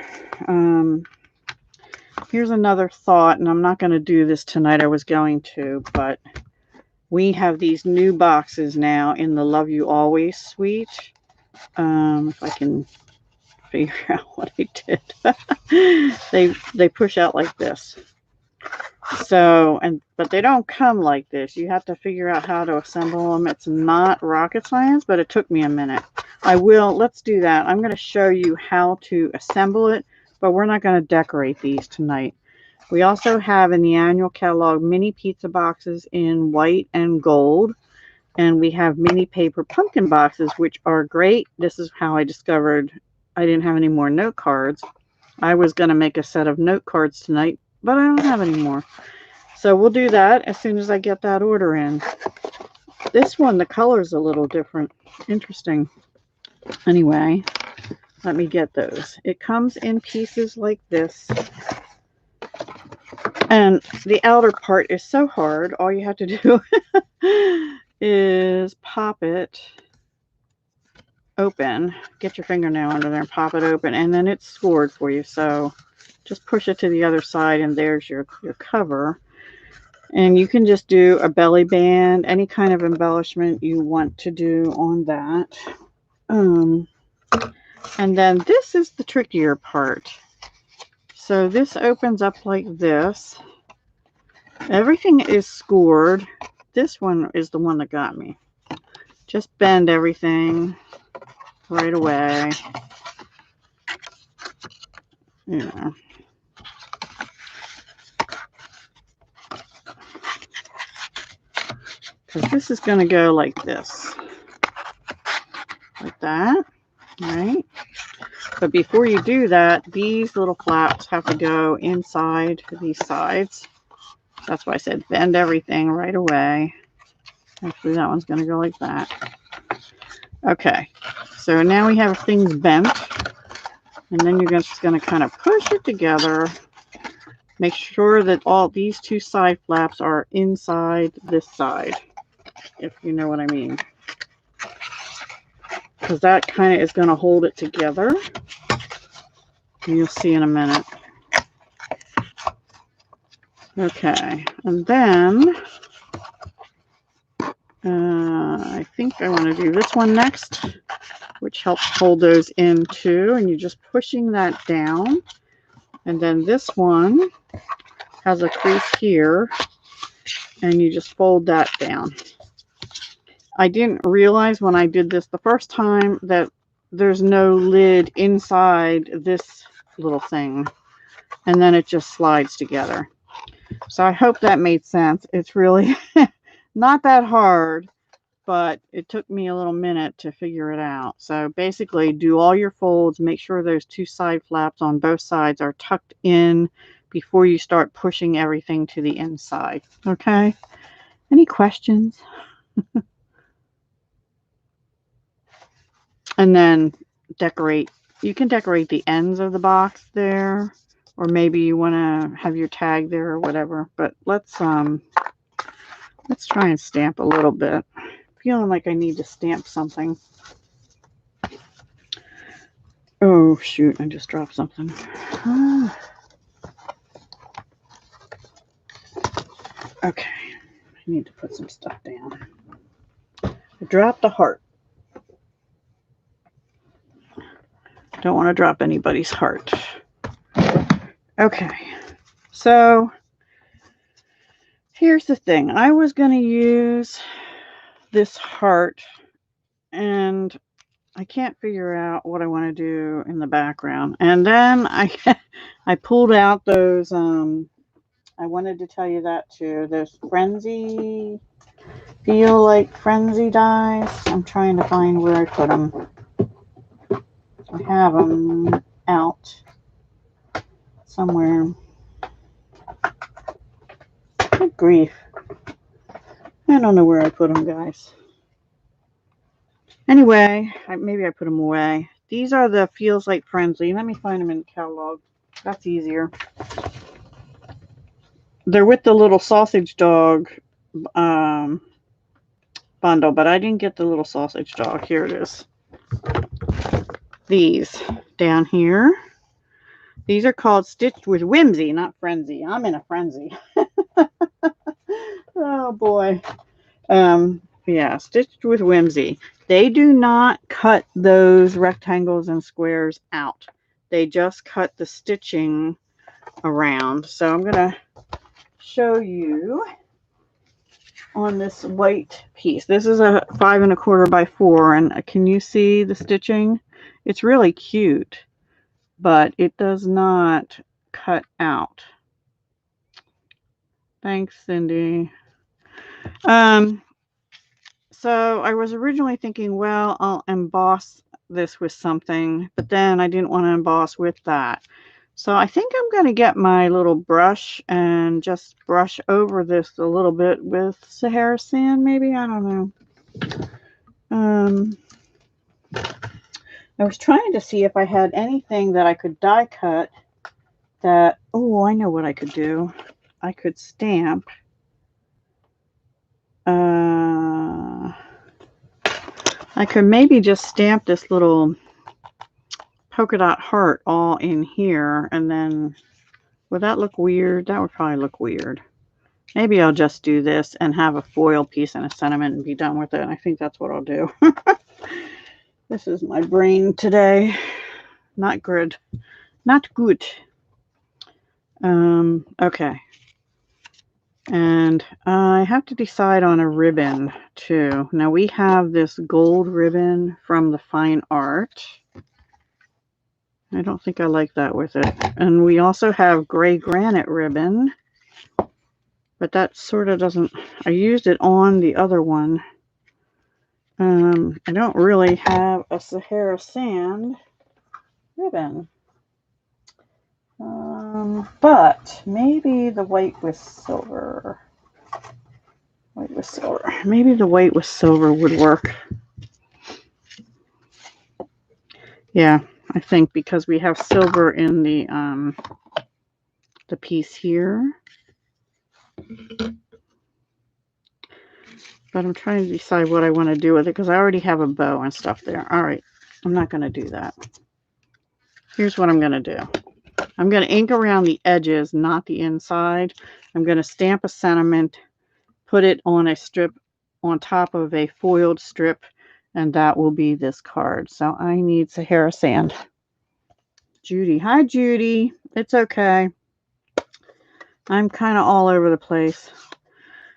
Here's another thought, and I'm not going to do this tonight. I was going to, but we have these new boxes now in the Love You Always suite. If I can figure out what I did. They push out like this. So, but they don't come like this. You have to figure out how to assemble them. It's not rocket science, but it took me a minute. Let's do that. I'm going to show you how to assemble it, but we're not going to decorate these tonight. We also have in the annual catalog mini pizza boxes in white and gold. And we have mini paper pumpkin boxes, which are great. This is how I discovered I didn't have any more note cards. I was going to make a set of note cards tonight, but I don't have any more. So we'll do that as soon as I get that order in. This one, the color's a little different. Interesting. Anyway, let me get those. It comes in pieces like this. And the outer part is so hard. All you have to do is pop it open. Get your fingernail under there and pop it open. And then it's scored for you. So just push it to the other side and there's your cover. And you can just do a belly band, any kind of embellishment you want to do on that. And then this is the trickier part. So this opens up like this. Everything is scored. This one is the one that got me. Just bend everything right away. You know. Because this is going to go like this. Like that. Right? But before you do that, these little flaps have to go inside these sides. That's why I said bend everything right away. Actually, that one's going to go like that. Okay, so now we have things bent. And then you're just going to kind of push it together. Make sure that all these two side flaps are inside this side, if you know what I mean. Because that kind of is going to hold it together. You'll see in a minute. Okay, and then I think I want to do this one next, which helps hold those in too. And you're just pushing that down. And then this one has a crease here, and you just fold that down. I didn't realize when I did this the first time that there's no lid inside this little thing, and then it just slides together. So I hope that made sense. It's really not that hard, but it took me a little minute to figure it out. So basically, do all your folds, make sure those two side flaps on both sides are tucked in before you start pushing everything to the inside. Okay? Any questions? And then decorate. You can decorate the ends of the box there, or maybe you want to have your tag there or whatever. But let's try and stamp a little bit. Feeling like I need to stamp something. Oh shoot, I just dropped something. Okay, I need to put some stuff down. I dropped a heart. Don't want to drop anybody's heart. Okay, so here's the thing. I was going to use this heart, and I can't figure out what I want to do in the background. And then I pulled out those, I wanted to tell you that too, those Frenzy, Feel Like Frenzy dies. I'm trying to find where I put them. I have them out somewhere. Good grief. I don't know where I put them, guys. Anyway, maybe I put them away. These are the Feels Like Frenzy. Let me find them in the catalog. That's easier. They're with the little sausage dog bundle, but I didn't get the little sausage dog. Here it is. These down here. These are called Stitched with Whimsy, not Frenzy. I'm in a frenzy. Oh boy. Yeah, Stitched with Whimsy. They do not cut those rectangles and squares out. They just cut the stitching around. So I'm going to show you on this white piece. This is a 5 1/4 by 4, and can you see the stitching? It's really cute, but it does not cut out. Thanks, Cindy. So I was originally thinking, well, I'll emboss this with something, but then I didn't want to emboss with that. So I think I'm going to get my little brush and just brush over this a little bit with Sahara sand, maybe. I don't know. I was trying to see if I had anything that I could die cut that, oh, I know what I could do. I could stamp. I could maybe just stamp this little polka dot heart all in here, and then would that look weird? That would probably look weird. Maybe I'll just do this and have a foil piece and a sentiment and be done with it. I think that's what I'll do. This is my brain today. Not good. Not good. Okay. And I have to decide on a ribbon too. Now we have this gold ribbon from the Fine Art. I don't think I like that with it. And we also have gray granite ribbon, but that sort of doesn't, I used it on the other one. I don't really have a Sahara sand ribbon. But maybe the white with silver. White with silver. Maybe the white with silver would work. Yeah, I think because we have silver in the piece here. But I'm trying to decide what I want to do with it because I already have a bow and stuff there. All right, I'm not going to do that. Here's what I'm going to do. I'm going to ink around the edges, not the inside. I'm going to stamp a sentiment, put it on a strip on top of a foiled strip, and that will be this card. So I need Sahara sand. Judy. Hi, Judy. It's okay. I'm kind of all over the place.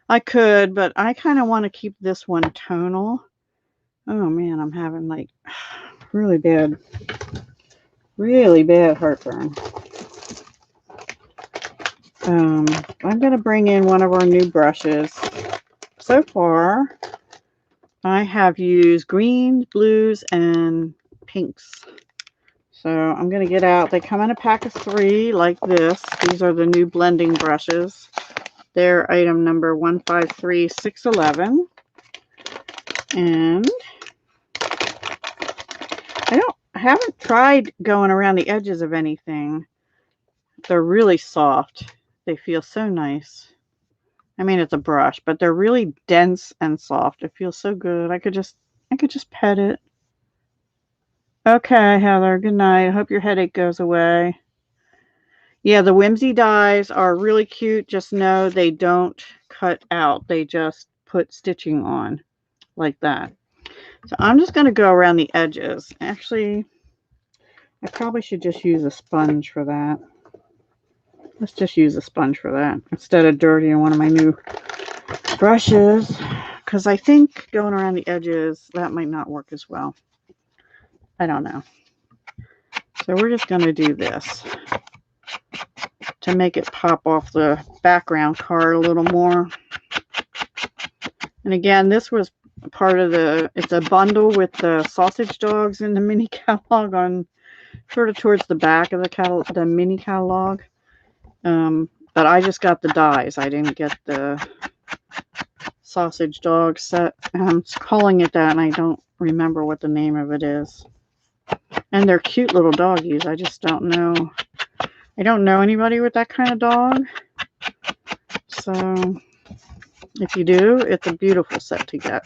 I could, but I kind of want to keep this one tonal. Oh, man, I'm having like really bad heartburn. I'm going to bring in one of our new brushes. So far, I have used greens, blues, and pinks. So I'm going to get out. They come in a pack of 3 like this. These are the new blending brushes. They're item number 153611. And I haven't tried going around the edges of anything. They're really soft. They feel so nice. I mean, it's a brush, but they're really dense and soft. It feels so good. I could just pet it. Okay, Heather, good night. I hope your headache goes away. Yeah, the Whimsy dies are really cute. Just know they don't cut out. They just put stitching on like that. So I'm just going to go around the edges. Actually, I probably should just use a sponge for that. Let's just use a sponge for that instead of dirtying one of my new brushes, because I think going around the edges, that might not work as well. I don't know. So we're just going to do this to make it pop off the background card a little more. And again, this was part of it's a bundle with the sausage dogs in the mini catalog on sort of towards the back of the mini catalog. But I just got the dies. I didn't get the sausage dog set. I'm calling it that, and I don't remember what the name of it is. And they're cute little doggies. I just don't know. I don't know anybody with that kind of dog. So if you do, it's a beautiful set to get.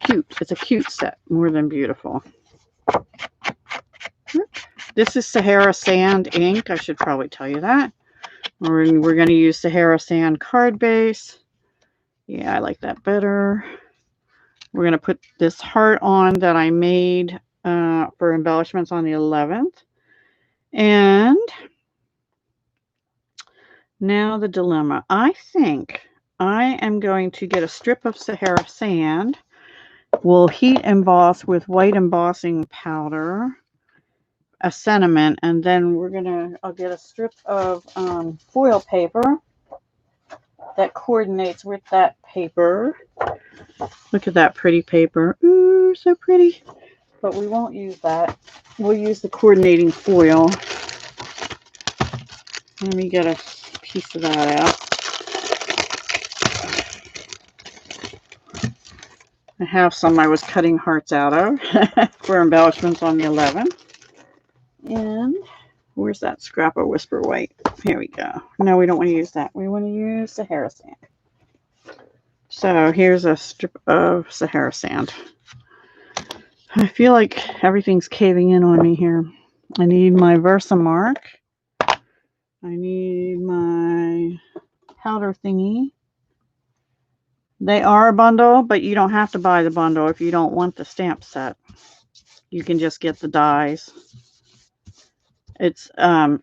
Cute. It's a cute set more than beautiful. This is Sahara Sand ink. I should probably tell you that. We're going to use Sahara Sand card base. Yeah, I like that better. We're going to put this heart on that I made for embellishments on the 11th. And now the dilemma. I think I am going to get a strip of Sahara sand. We'll heat emboss with white embossing powder, a sentiment, and then I'll get a strip of foil paper that coordinates with that paper. Look at that pretty paper. Ooh, so pretty. But we won't use that. We'll use the coordinating foil. Let me get a piece of that out. I have some I was cutting hearts out of for embellishments on the 11th. And where's that scrap of Whisper White? Here we go. No, we don't want to use that. We want to use Sahara sand. So here's a strip of Sahara sand. I feel like everything's caving in on me here. I need my Versamark. I need my powder thingy. They are a bundle, but you don't have to buy the bundle if you don't want the stamp set. You can just get the dies. It's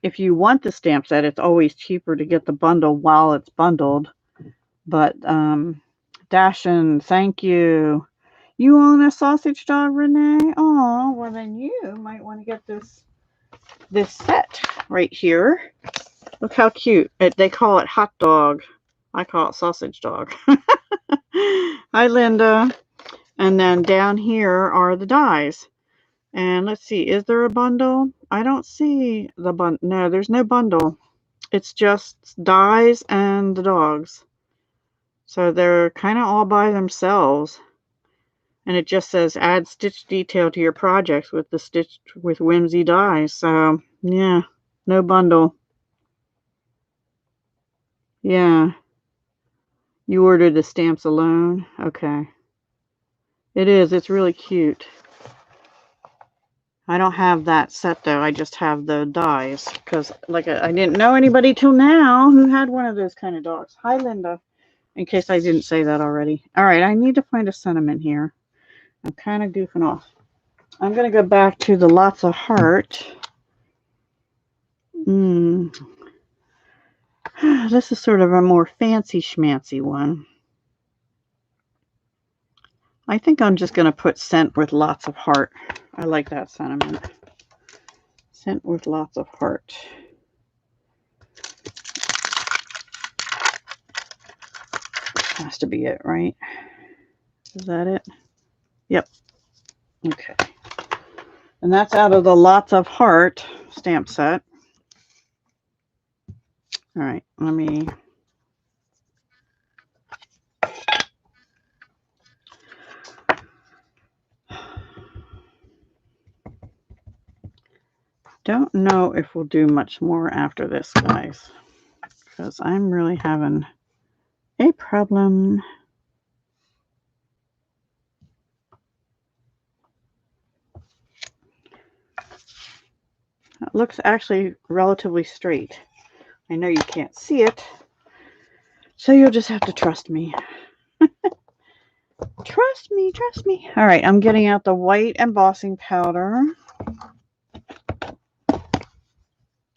if you want the stamp set, it's always cheaper to get the bundle while it's bundled. But Dashin, thank you. You own a sausage dog, Renee? Oh, well then you might want to get this set right here. Look how cute. They call it hot dog. I call it sausage dog. Hi, Linda. And then down here are the dies. And let's see, is there a bundle? I don't see the bundle. No, there's no bundle. It's just dies and the dogs. So they're kind of all by themselves. And it just says add stitch detail to your projects with the stitched with whimsy dies. So yeah, no bundle. Yeah. You ordered the stamps alone? Okay. It is. It's really cute. I don't have that set though. I just have the dies because like I didn't know anybody till now who had one of those kind of dogs. Hi, Linda. In case I didn't say that already. All right. I need to find a sentiment here. I'm kind of goofing off. I'm going to go back to the Lots of Heart. This is sort of a more fancy schmancy one. I think I'm just going to put Scent with Lots of Heart. I like that sentiment. Scent with Lots of Heart. Has to be it, right? Is that it? Yep. Okay. And that's out of the Lots of Heart stamp set. All right, let me... Don't know if we'll do much more after this, guys, because I'm really having a problem. It looks actually relatively straight. I know you can't see it, so you'll just have to trust me. Trust me, trust me. All right, I'm getting out the white embossing powder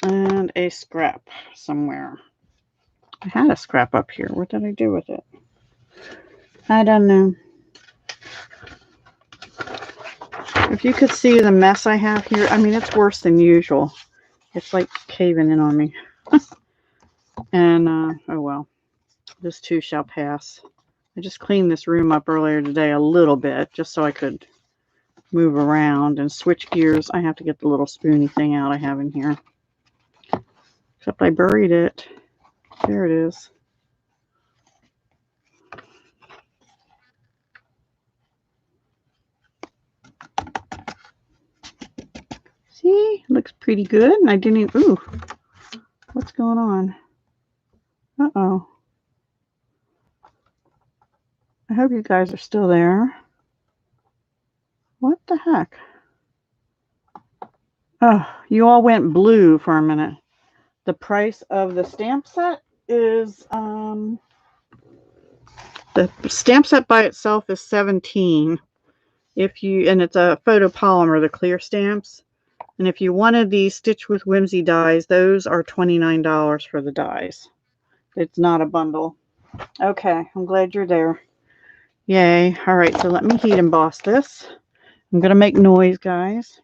and a scrap somewhere. I had a scrap up here. What did I do with it? I don't know. If you could see the mess I have here, I mean, it's worse than usual. It's like caving in on me. And, oh well, this too shall pass. I just cleaned this room up earlier today a little bit, just so I could move around and switch gears. I have to get the little spoony thing out I have in here. Except I buried it. There it is. See? Looks pretty good. And I didn't even... Ooh. What's going on? Uh-oh. I hope you guys are still there. What the heck? Oh, you all went blue for a minute. The price of the stamp set is The stamp set by itself is $17. And it's a photopolymer, the clear stamps. And if you wanted these Stitch with Whimsy dies, those are $29 for the dies. It's not a bundle. Okay, I'm glad you're there. Yay. All right, so let me heat emboss this. I'm going to make noise, guys.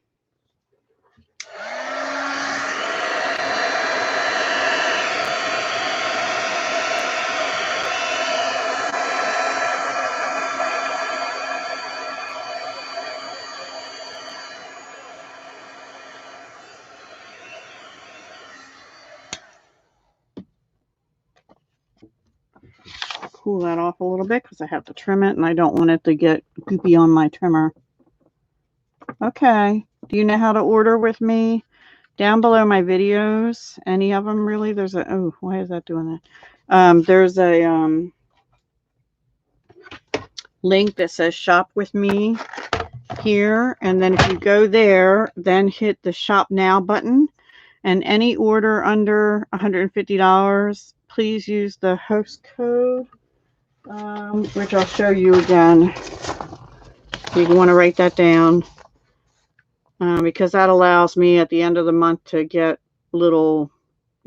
Cool that off a little bit because I have to trim it and I don't want it to get goopy on my trimmer. Okay. Do you know how to order with me? Down below my videos, any of them really, there's a, oh, why is that doing that? There's a link that says shop with me here. And then if you go there, then hit the shop now button, and any order under $150, please use the host code, which I'll show you again. You want to write that down. Because that allows me at the end of the month to get little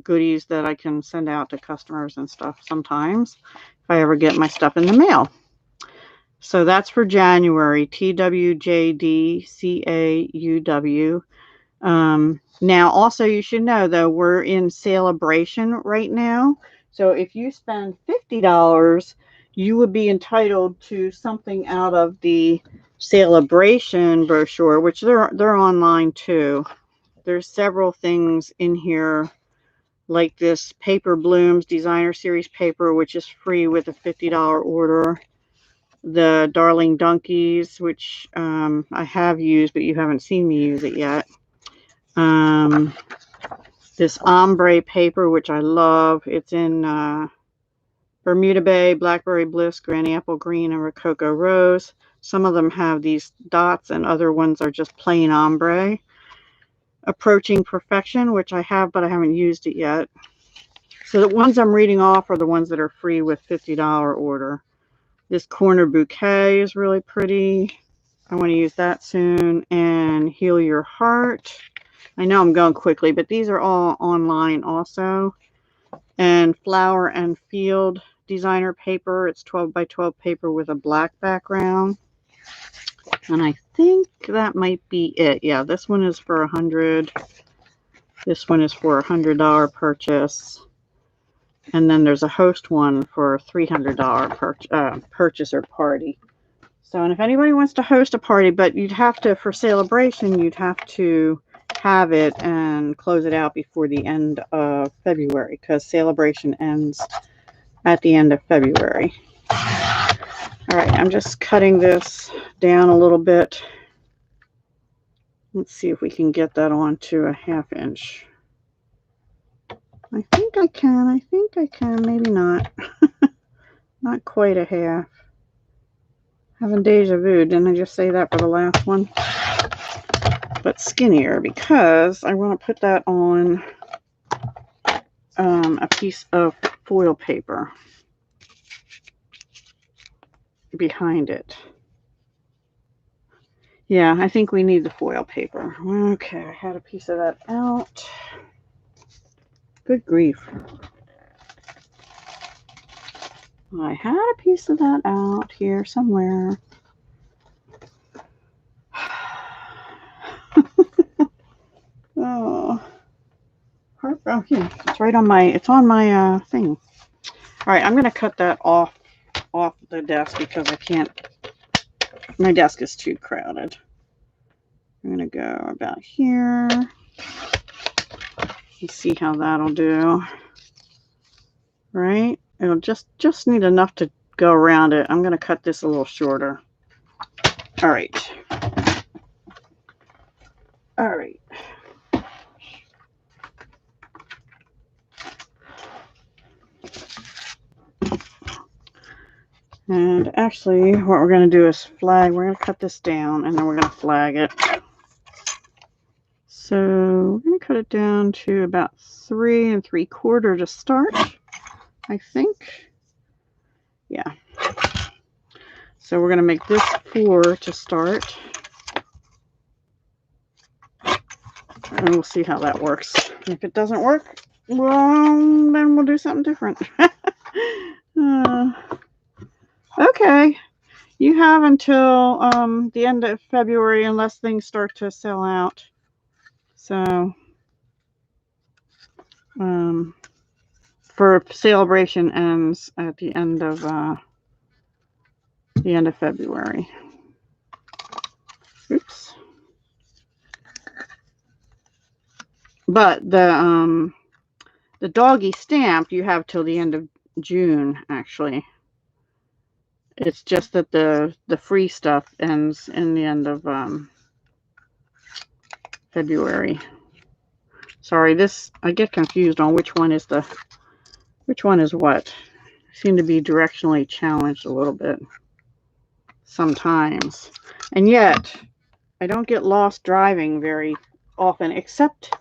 goodies that I can send out to customers and stuff sometimes if I ever get my stuff in the mail. So that's for January, TWJDCAUW. Now also you should know though, we're in celebration right now. So if you spend $50, you would be entitled to something out of the celebration brochure, which they're online too. There's several things in here, like this Paper Blooms Designer Series paper, which is free with a $50 order. The Darling Donkeys, which I have used, but you haven't seen me use it yet. This ombre paper, which I love. It's in Bermuda Bay, Blackberry Bliss, Granny Apple Green, and Rococo Rose. Some of them have these dots and other ones are just plain ombre. Approaching Perfection, which I have, but I haven't used it yet. So the ones I'm reading off are the ones that are free with $50 order. This Corner Bouquet is really pretty. I want to use that soon. And Heal Your Heart. I know I'm going quickly, but these are all online also. And Flower and Field Designer paper. It's 12 by 12 paper with a black background. And I think that might be it. Yeah, this one is for $100. This one is for a $100 purchase. And then there's a host one for a $300 purchase or party. So, and if anybody wants to host a party, but you'd have to, for celebration, you'd have to have it and close it out before the end of February, because celebration ends at the end of February. All right, I'm just cutting this down a little bit. Let's see if we can get that onto a 1/2 inch. I think I can, maybe not. Not quite a half. Having deja vu, didn't I just say that for the last one? But skinnier, because I want to put that on a piece of foil paper behind it. Yeah, I think we need the foil paper. Okay, I had a piece of that out. Good grief. I had a piece of that out here somewhere. Oh, here. It's right on my, it's on my thing. All right, I'm going to cut that off the desk because I can't, my desk is too crowded. I'm going to go about here. Let's see how that'll do. Right? It'll just need enough to go around it. I'm going to cut this a little shorter. All right. All right. And actually, what we're going to do is flag. We're going to cut this down, and then we're going to flag it. So we're going to cut it down to about 3 3/4 to start, I think. Yeah. So we're going to make this 4 to start. And we'll see how that works. If it doesn't work, well, then we'll do something different. Okay. You have until the end of February unless things start to sell out. So, for celebration ends at the end of February. Oops. But the doggy stamp you have till the end of June, actually. It's just that the free stuff ends in the end of February. Sorry, I get confused on which one is what. I seem to be directionally challenged a little bit sometimes. And yet, I don't get lost driving very often, except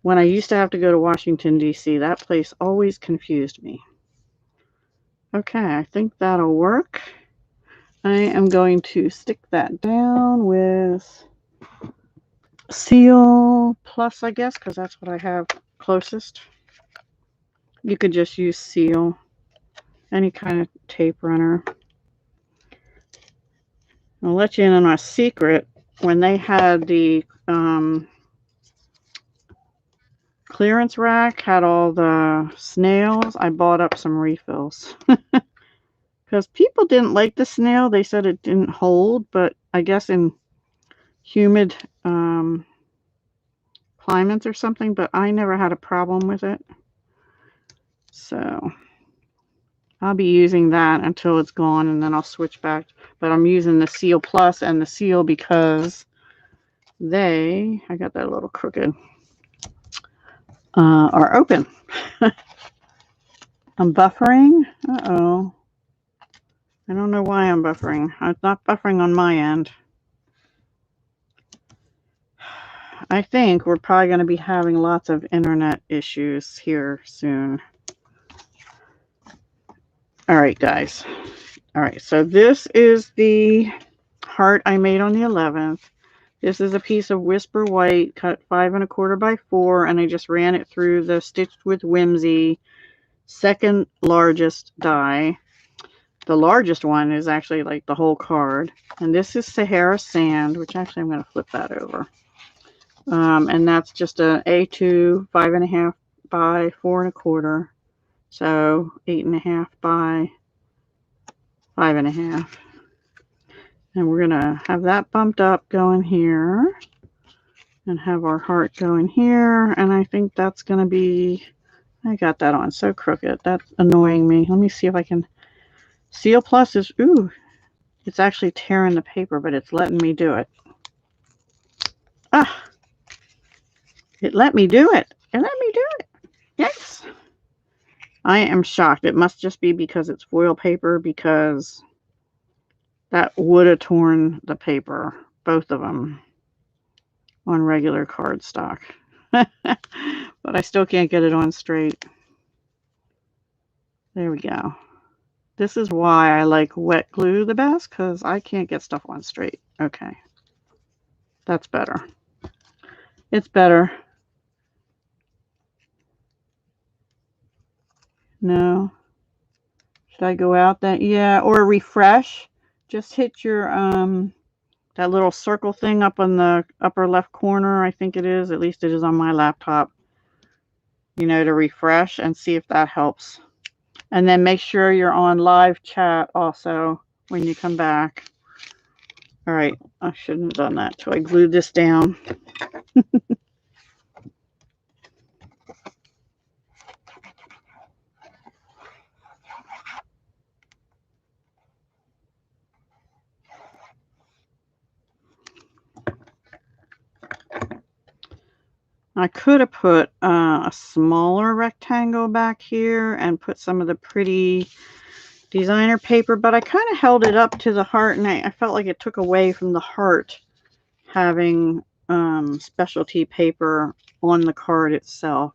when I used to have to go to Washington, D.C. That place always confused me. Okay, I think that'll work. I am going to stick that down with Seal Plus, I guess, because that's what I have closest. You could just use Seal, any kind of tape runner. I'll let you in on a secret. When they had the clearance rack, had all the snails, I bought up some refills. Because people didn't like the snail. They said it didn't hold, but I guess in humid climates or something, but I never had a problem with it. So I'll be using that until it's gone, and then I'll switch back. But I'm using the Seal Plus and the Seal because I got that a little crooked, are open. I'm buffering. Uh-oh. I don't know why I'm buffering. It's not buffering on my end. I think we're probably going to be having lots of internet issues here soon. All right, guys. All right, so this is the heart I made on the 11th. This is a piece of Whisper White cut 5 1/4 by 4, and I just ran it through the Stitched with Whimsy second largest die. The largest one is actually like the whole card. And this is Sahara Sand, which actually I'm going to flip that over. And that's just an A2 5 1/2 by 4 1/4. So 8 1/2 by 5 1/2. And we're going to have that bumped up going here. And have our heart going here. And I think that's going to be... I got that on so crooked. That's annoying me. Let me see if I can... Seal Plus is... Ooh. It's actually tearing the paper, but it's letting me do it. Ah! It let me do it. It let me do it. Yes. I am shocked. It must just be because it's foil paper, because that would have torn the paper, both of them, on regular cardstock. But I still can't get it on straight. There we go. This is why I like wet glue the best, because I can't get stuff on straight. Okay. That's better. It's better. No. Should I go out that? Yeah, or refresh. Just hit your that little circle thing up on the upper left corner, I think it is. At least it is on my laptop. You know, to refresh and see if that helps. And then make sure you're on live chat also when you come back. All right, I shouldn't have done that till I glued this down. I could have put a smaller rectangle back here and put some of the pretty designer paper, but I kind of held it up to the heart, and I felt like it took away from the heart having specialty paper on the card itself.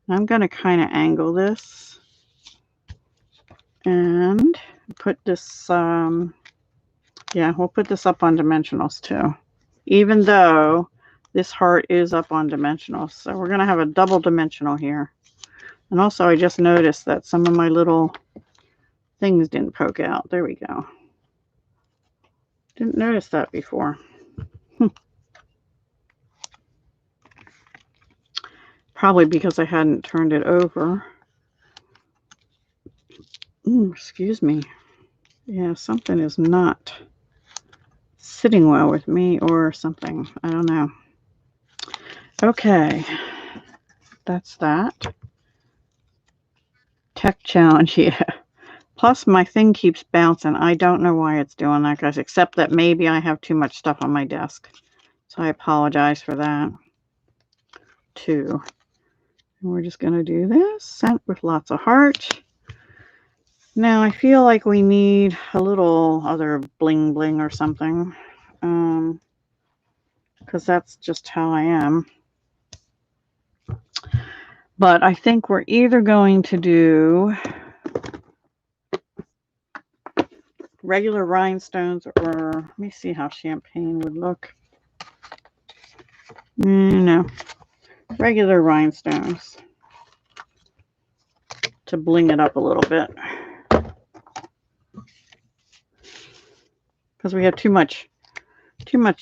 I'm going to kind of angle this, and put this, yeah, we'll put this up on dimensionals too. Even though this heart is up on dimensionals. So we're going to have a double dimensional here. And also I just noticed that some of my little things didn't poke out. There we go. Didn't notice that before. Probably because I hadn't turned it over. Ooh, excuse me. Yeah, something is not sitting well with me or something. I don't know. Okay. That's that. Tech challenge, yeah. Plus, my thing keeps bouncing. I don't know why it's doing that, guys, except that maybe I have too much stuff on my desk. So I apologize for that, too. And we're just going to do this, scent with lots of heart. Now, I feel like we need a little other bling bling or something, because that's just how I am. But I think we're either going to do regular rhinestones or, let me see how champagne would look. No, regular rhinestones to bling it up a little bit. Because we have too much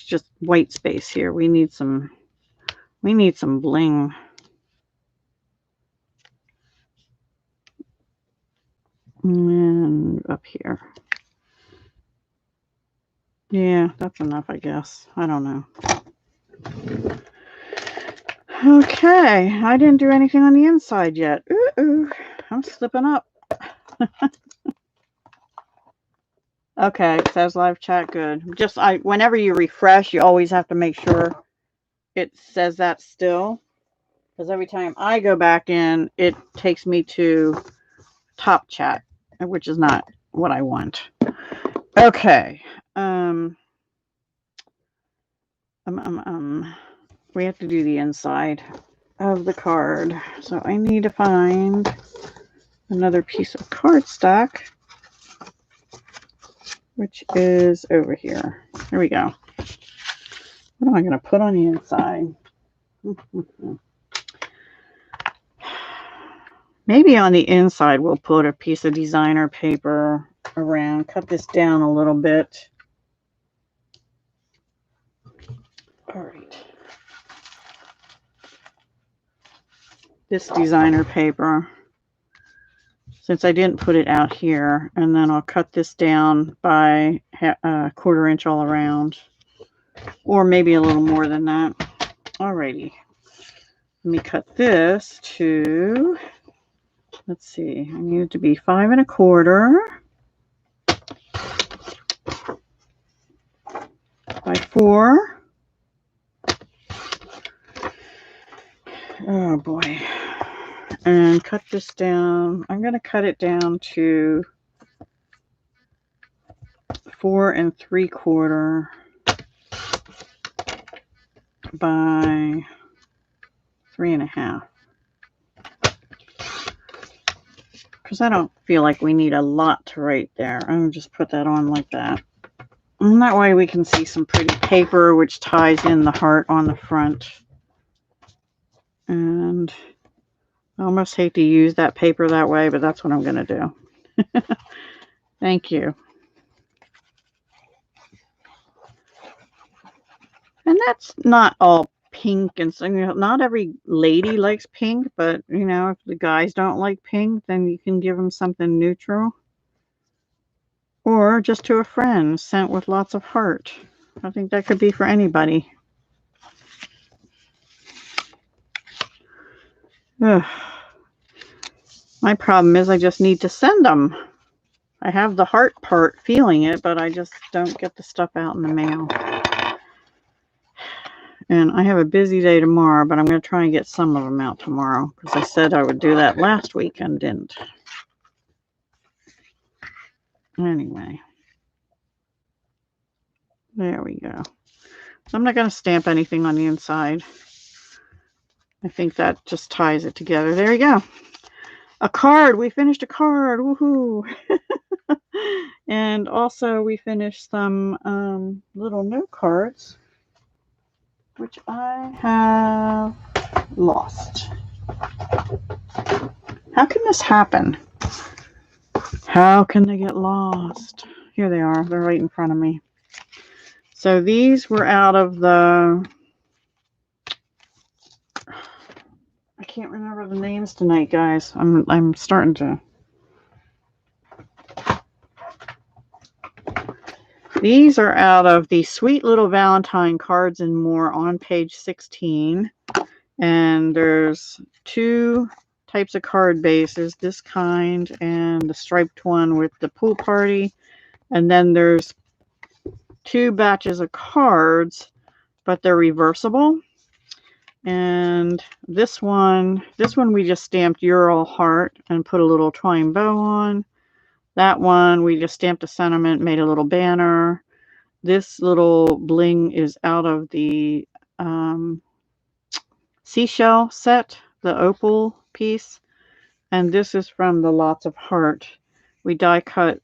just white space here. We need some bling. And up here. Yeah, that's enough, I guess. I don't know. Okay, I didn't do anything on the inside yet. Ooh, I'm slipping up. Okay, it says live chat good. Just whenever you refresh, you always have to make sure it says that still. Because every time I go back in, it takes me to top chat, which is not what I want. Okay. We have to do the inside of the card. So I need to find another piece of cardstock, which is over here. Here we go. What am I going to put on the inside? Maybe on the inside we'll put a piece of designer paper around. Cut this down a little bit. All right. This designer paper, since I didn't put it out here, and then I'll cut this down by a 1/4 inch all around, or maybe a little more than that. Alrighty, let me cut this to, let's see, I need it to be 5 1/4 by 4. Oh boy. And cut this down. I'm going to cut it down to 4 3/4 by 3 1/2. Because I don't feel like we need a lot to write there. I'm going to just put that on like that. And that way we can see some pretty paper which ties in the heart on the front. And I almost hate to use that paper that way, but that's what I'm going to do. Thank you. And that's not all pink and so, you know, not every lady likes pink, but you know, if the guys don't like pink, then you can give them something neutral. Or just to a friend, sent with lots of heart. I think that could be for anybody. Ugh. My problem is I just need to send them. I have the heart part feeling it, but I just don't get the stuff out in the mail. And I have a busy day tomorrow, but I'm going to try and get some of them out tomorrow because I said I would do that last week and didn't. Anyway. There we go. So I'm not going to stamp anything on the inside. I think that just ties it together. There you go. A card. We finished a card. Woohoo. And also we finished some little note cards, which I have lost. How can this happen? How can they get lost? Here they are. They're right in front of me. So these were out of the... I can't remember the names tonight, guys. I'm starting to... These are out of the Sweet Little Valentine Cards and More on page 16. And there's two types of card bases, this kind and the striped one with the pool party. And then there's two batches of cards, but they're reversible. And this one we just stamped Ural Heart and put a little twine bow on. That one we just stamped a sentiment, made a little banner. This little bling is out of the seashell set, the opal piece. And this is from the Lots of Heart. We die cut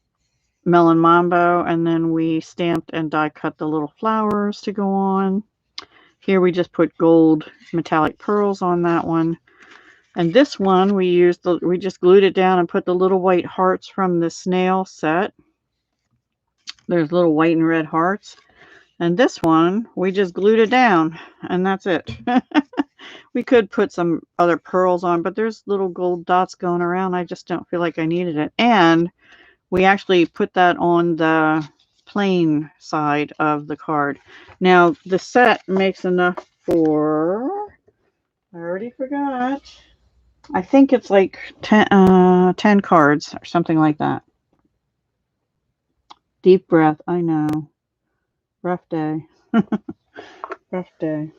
Melon Mambo, and then we stamped and die cut the little flowers to go on. Here we just put gold metallic pearls on that one. And this one we just glued it down and put the little white hearts from the snail set. There's little white and red hearts. And this one we just glued it down, and that's it. We could put some other pearls on, but there's little gold dots going around. I just don't feel like I needed it. And we actually put that on the plain side of the card. Now, the set makes enough for, I already forgot, I think it's like 10 cards or something like that. Deep breath, I know. Rough day. Rough day.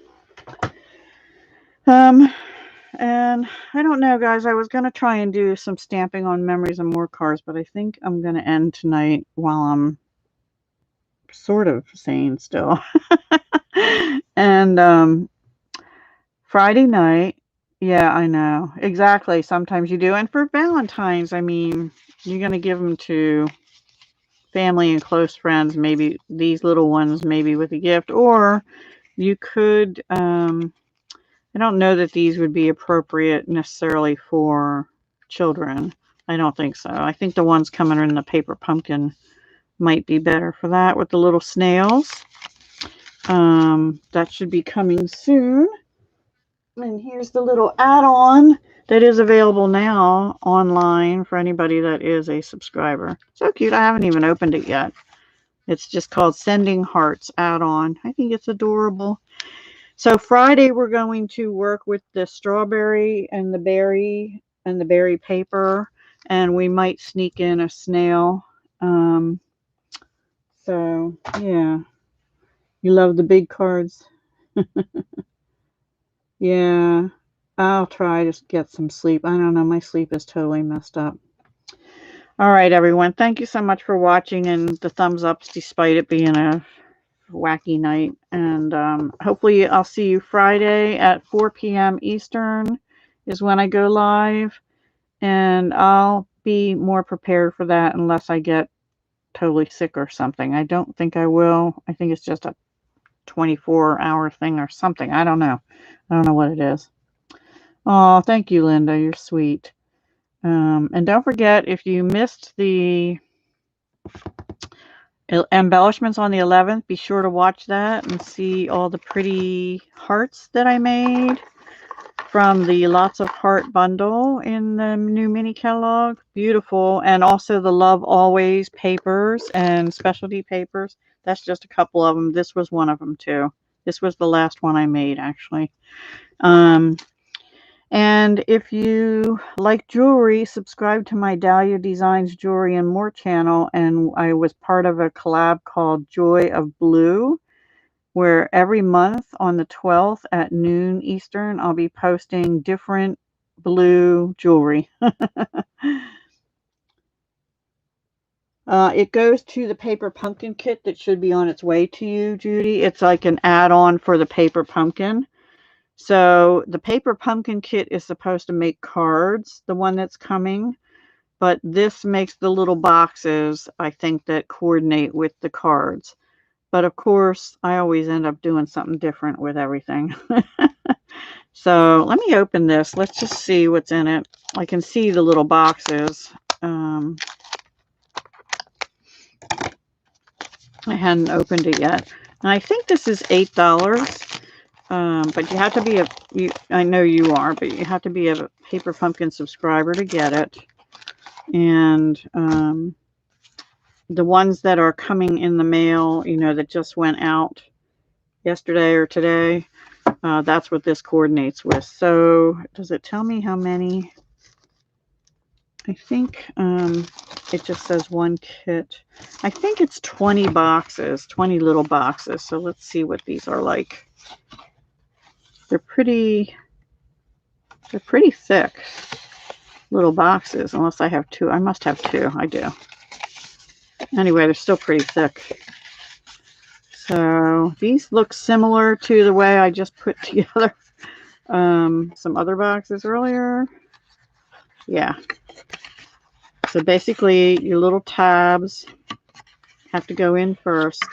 And I don't know, guys. I was going to try and do some stamping on Memories and More cards, but I think I'm going to end tonight while I'm sort of sane still. And Friday night, yeah, I know. Exactly. Sometimes you do. And for Valentine's, I mean, you're going to give them to family and close friends, maybe these little ones, maybe with a gift. Or you could... I don't know that these would be appropriate necessarily for children. I don't think so. I think the ones coming in the paper pumpkin might be better for that with the little snails. That should be coming soon. And here's the little add-on that is available now online for anybody that is a subscriber. So cute. I haven't even opened it yet. It's just called Sending Hearts add-on. I think it's adorable. So Friday we're going to work with the strawberry and the berry paper, and we might sneak in a snail. So yeah, you love the big cards. Yeah, I'll try to get some sleep. I don't know, my sleep is totally messed up. All right, everyone, thank you so much for watching and the thumbs ups despite it being a wacky night. And hopefully I'll see you Friday at 4 p.m. Eastern is when I go live, and I'll be more prepared for that unless I get totally sick or something. I don't think I will. I think it's just a 24-hour thing or something. I don't know. I don't know what it is. Oh, thank you, Linda. You're sweet. And don't forget, if you missed the embellishments on the 11th, be sure to watch that and see all the pretty hearts that I made from the Lots of Heart bundle in the new mini catalog. Beautiful. And also the Love Always papers and specialty papers. That's just a couple of them. This was one of them too. This was the last one I made, actually. And if you like jewelry, subscribe to my Dahlia Designs Jewelry and More channel. And I was part of a collab called Joy of Blue, where every month on the 12th at noon Eastern, I'll be posting different blue jewelry. It goes to the paper pumpkin kit that should be on its way to you, Judy. It's like an add-on for the paper pumpkin. So the paper pumpkin kit is supposed to make cards, the one that's coming. but this makes the little boxes, I think, that coordinate with the cards. But of course, I always end up doing something different with everything. So let me open this. Let's just see what's in it. I can see the little boxes. I hadn't opened it yet. And I think this is $8. But you have to be I know you are, but you have to be a Paper Pumpkin subscriber to get it. And the ones that are coming in the mail, you know, that just went out yesterday or today, that's what this coordinates with. So does it tell me how many? I think it just says one kit. I think it's 20 boxes, 20 little boxes. So let's see what these are like. They're pretty thick little boxes, unless I have two. I must have two. I do. Anyway, they're still pretty thick. So these look similar to the way I just put together some other boxes earlier. Yeah. So basically, your little tabs have to go in first.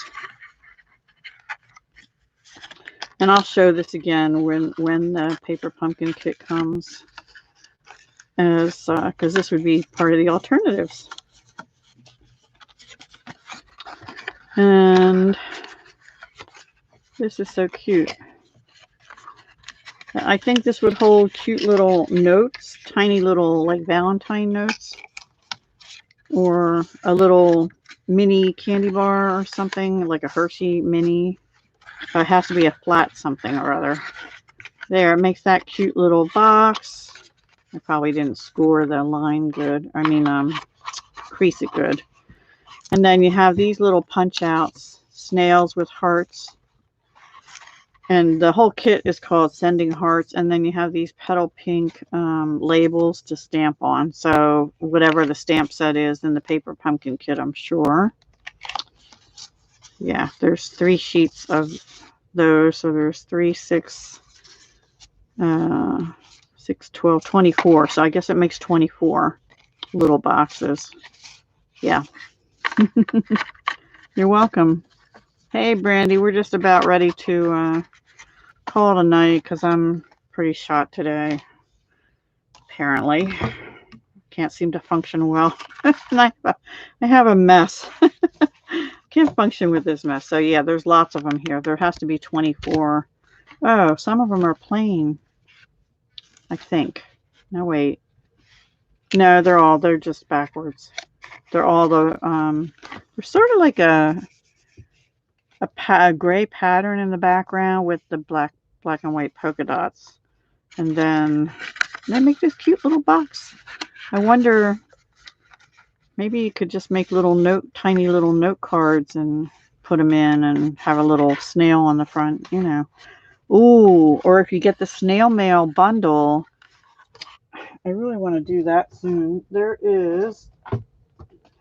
And I'll show this again when the Paper Pumpkin kit comes, as because this would be part of the alternatives. And this is so cute. I think this would hold cute little notes, tiny little like Valentine notes, or a little mini candy bar or something, like a Hershey mini. It has to be a flat something or other. There, it makes that cute little box. I probably didn't score the line good. I mean, crease it good. And then you have these little punch outs, snails with hearts. And the whole kit is called Sending Hearts. And then you have these petal pink labels to stamp on. So whatever the stamp set is in the Paper Pumpkin kit, I'm sure. Yeah, there's 3 sheets of those. So there's 3, 6, 6, 12, 24. So I guess it makes 24 little boxes. Yeah. You're welcome. Hey, Brandy, we're just about ready to call it a night because I'm pretty shot today. Apparently. Can't seem to function well. And I have a mess. Can't function with this mess. So yeah, there's lots of them here. There has to be 24. Oh, some of them are plain, I think. No, wait. No, they're just backwards. They're all the they're sort of like a gray pattern in the background with the black and white polka dots. And then they make this cute little box. I wonder, maybe you could just make tiny little note cards and put them in and have a little snail on the front, you know. Ooh, or if you get the snail mail bundle, I really want to do that soon. There is,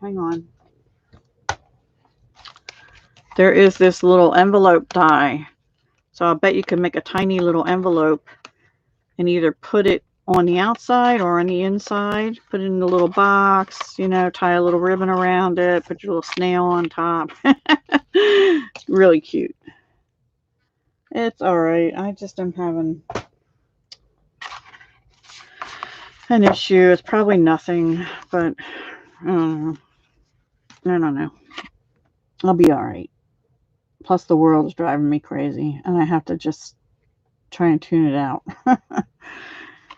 hang on. There is this little envelope die. So I'll bet you can make a tiny little envelope and either put it on the outside or on the inside. Put it in the little box, you know, tie a little ribbon around it, put your little snail on top. Really cute. It's all right. I just am having an issue. It's probably nothing, but I don't know. I'll be all right. Plus, the world is driving me crazy, and I have to just try and tune it out.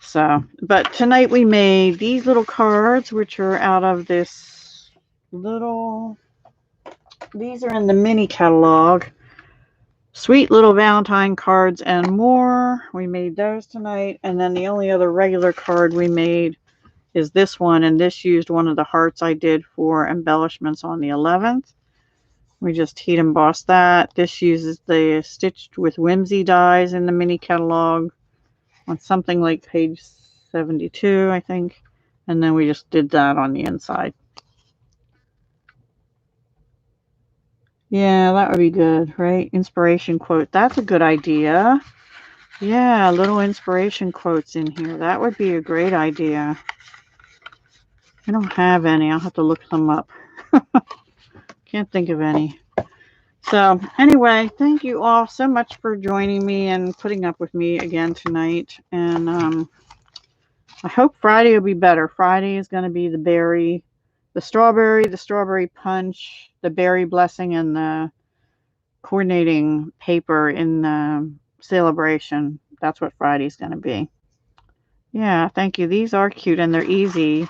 So, but tonight we made these little cards, which are out of this little, these are in the mini catalog. Sweet Little Valentine Cards and More. We made those tonight. And then the only other regular card we made is this one. And this used one of the hearts I did for embellishments on the 11th. We just heat embossed that. This uses the Stitched with Whimsy dies in the mini catalog on something like page 72, I think. And then we just did that on the inside. Yeah, that would be good, right? Inspiration quote. That's a good idea. Yeah, little inspiration quotes in here. That would be a great idea. I don't have any. I'll have to look them up. Can't think of any. So anyway, thank you all so much for joining me and putting up with me again tonight. And I hope Friday will be better. Friday is going to be the strawberry punch, the berry blessing, and the coordinating paper in the celebration. That's what Friday's going to be. Yeah, thank you. These are cute and they're easy.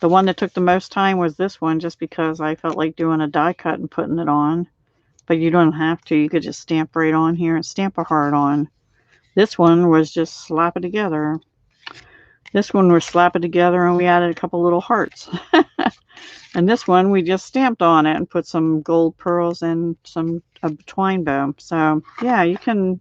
The one that took the most time was this one, just because I felt like doing a die cut and putting it on. But you don't have to. You could just stamp right on here and stamp a heart on. This one was just slap it together. This one was slap it together and we added a couple little hearts. And this one we just stamped on it and put some gold pearls and a twine bow. So yeah, you can,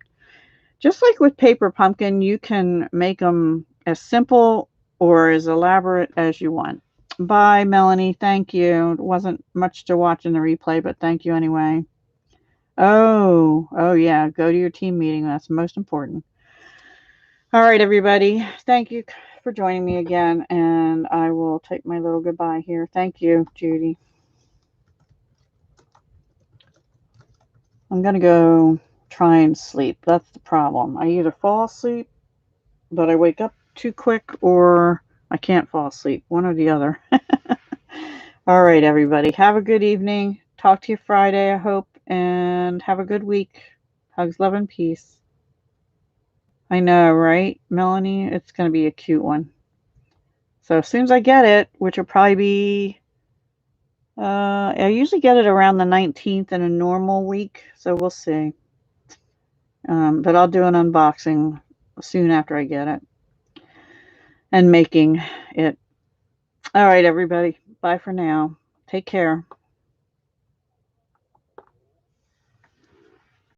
just like with paper pumpkin, you can make them as simple or as elaborate as you want. Bye, Melanie. Thank you. It wasn't much to watch in the replay, but thank you anyway. Oh yeah. Go to your team meeting. That's most important. All right, everybody. Thank you for joining me again, and I will take my little goodbye here. Thank you, Judy. I'm going to go try and sleep. That's the problem. I either fall asleep, but I wake up too quick, or I can't fall asleep. One or the other. All right, everybody. Have a good evening. Talk to you Friday, I hope, and have a good week. Hugs, love, and peace. I know, right, Melanie? It's going to be a cute one. So as soon as I get it, which will probably be, I usually get it around the 19th in a normal week, so we'll see. But I'll do an unboxing soon after I get it and making it. All right, everybody. Bye for now. Take care.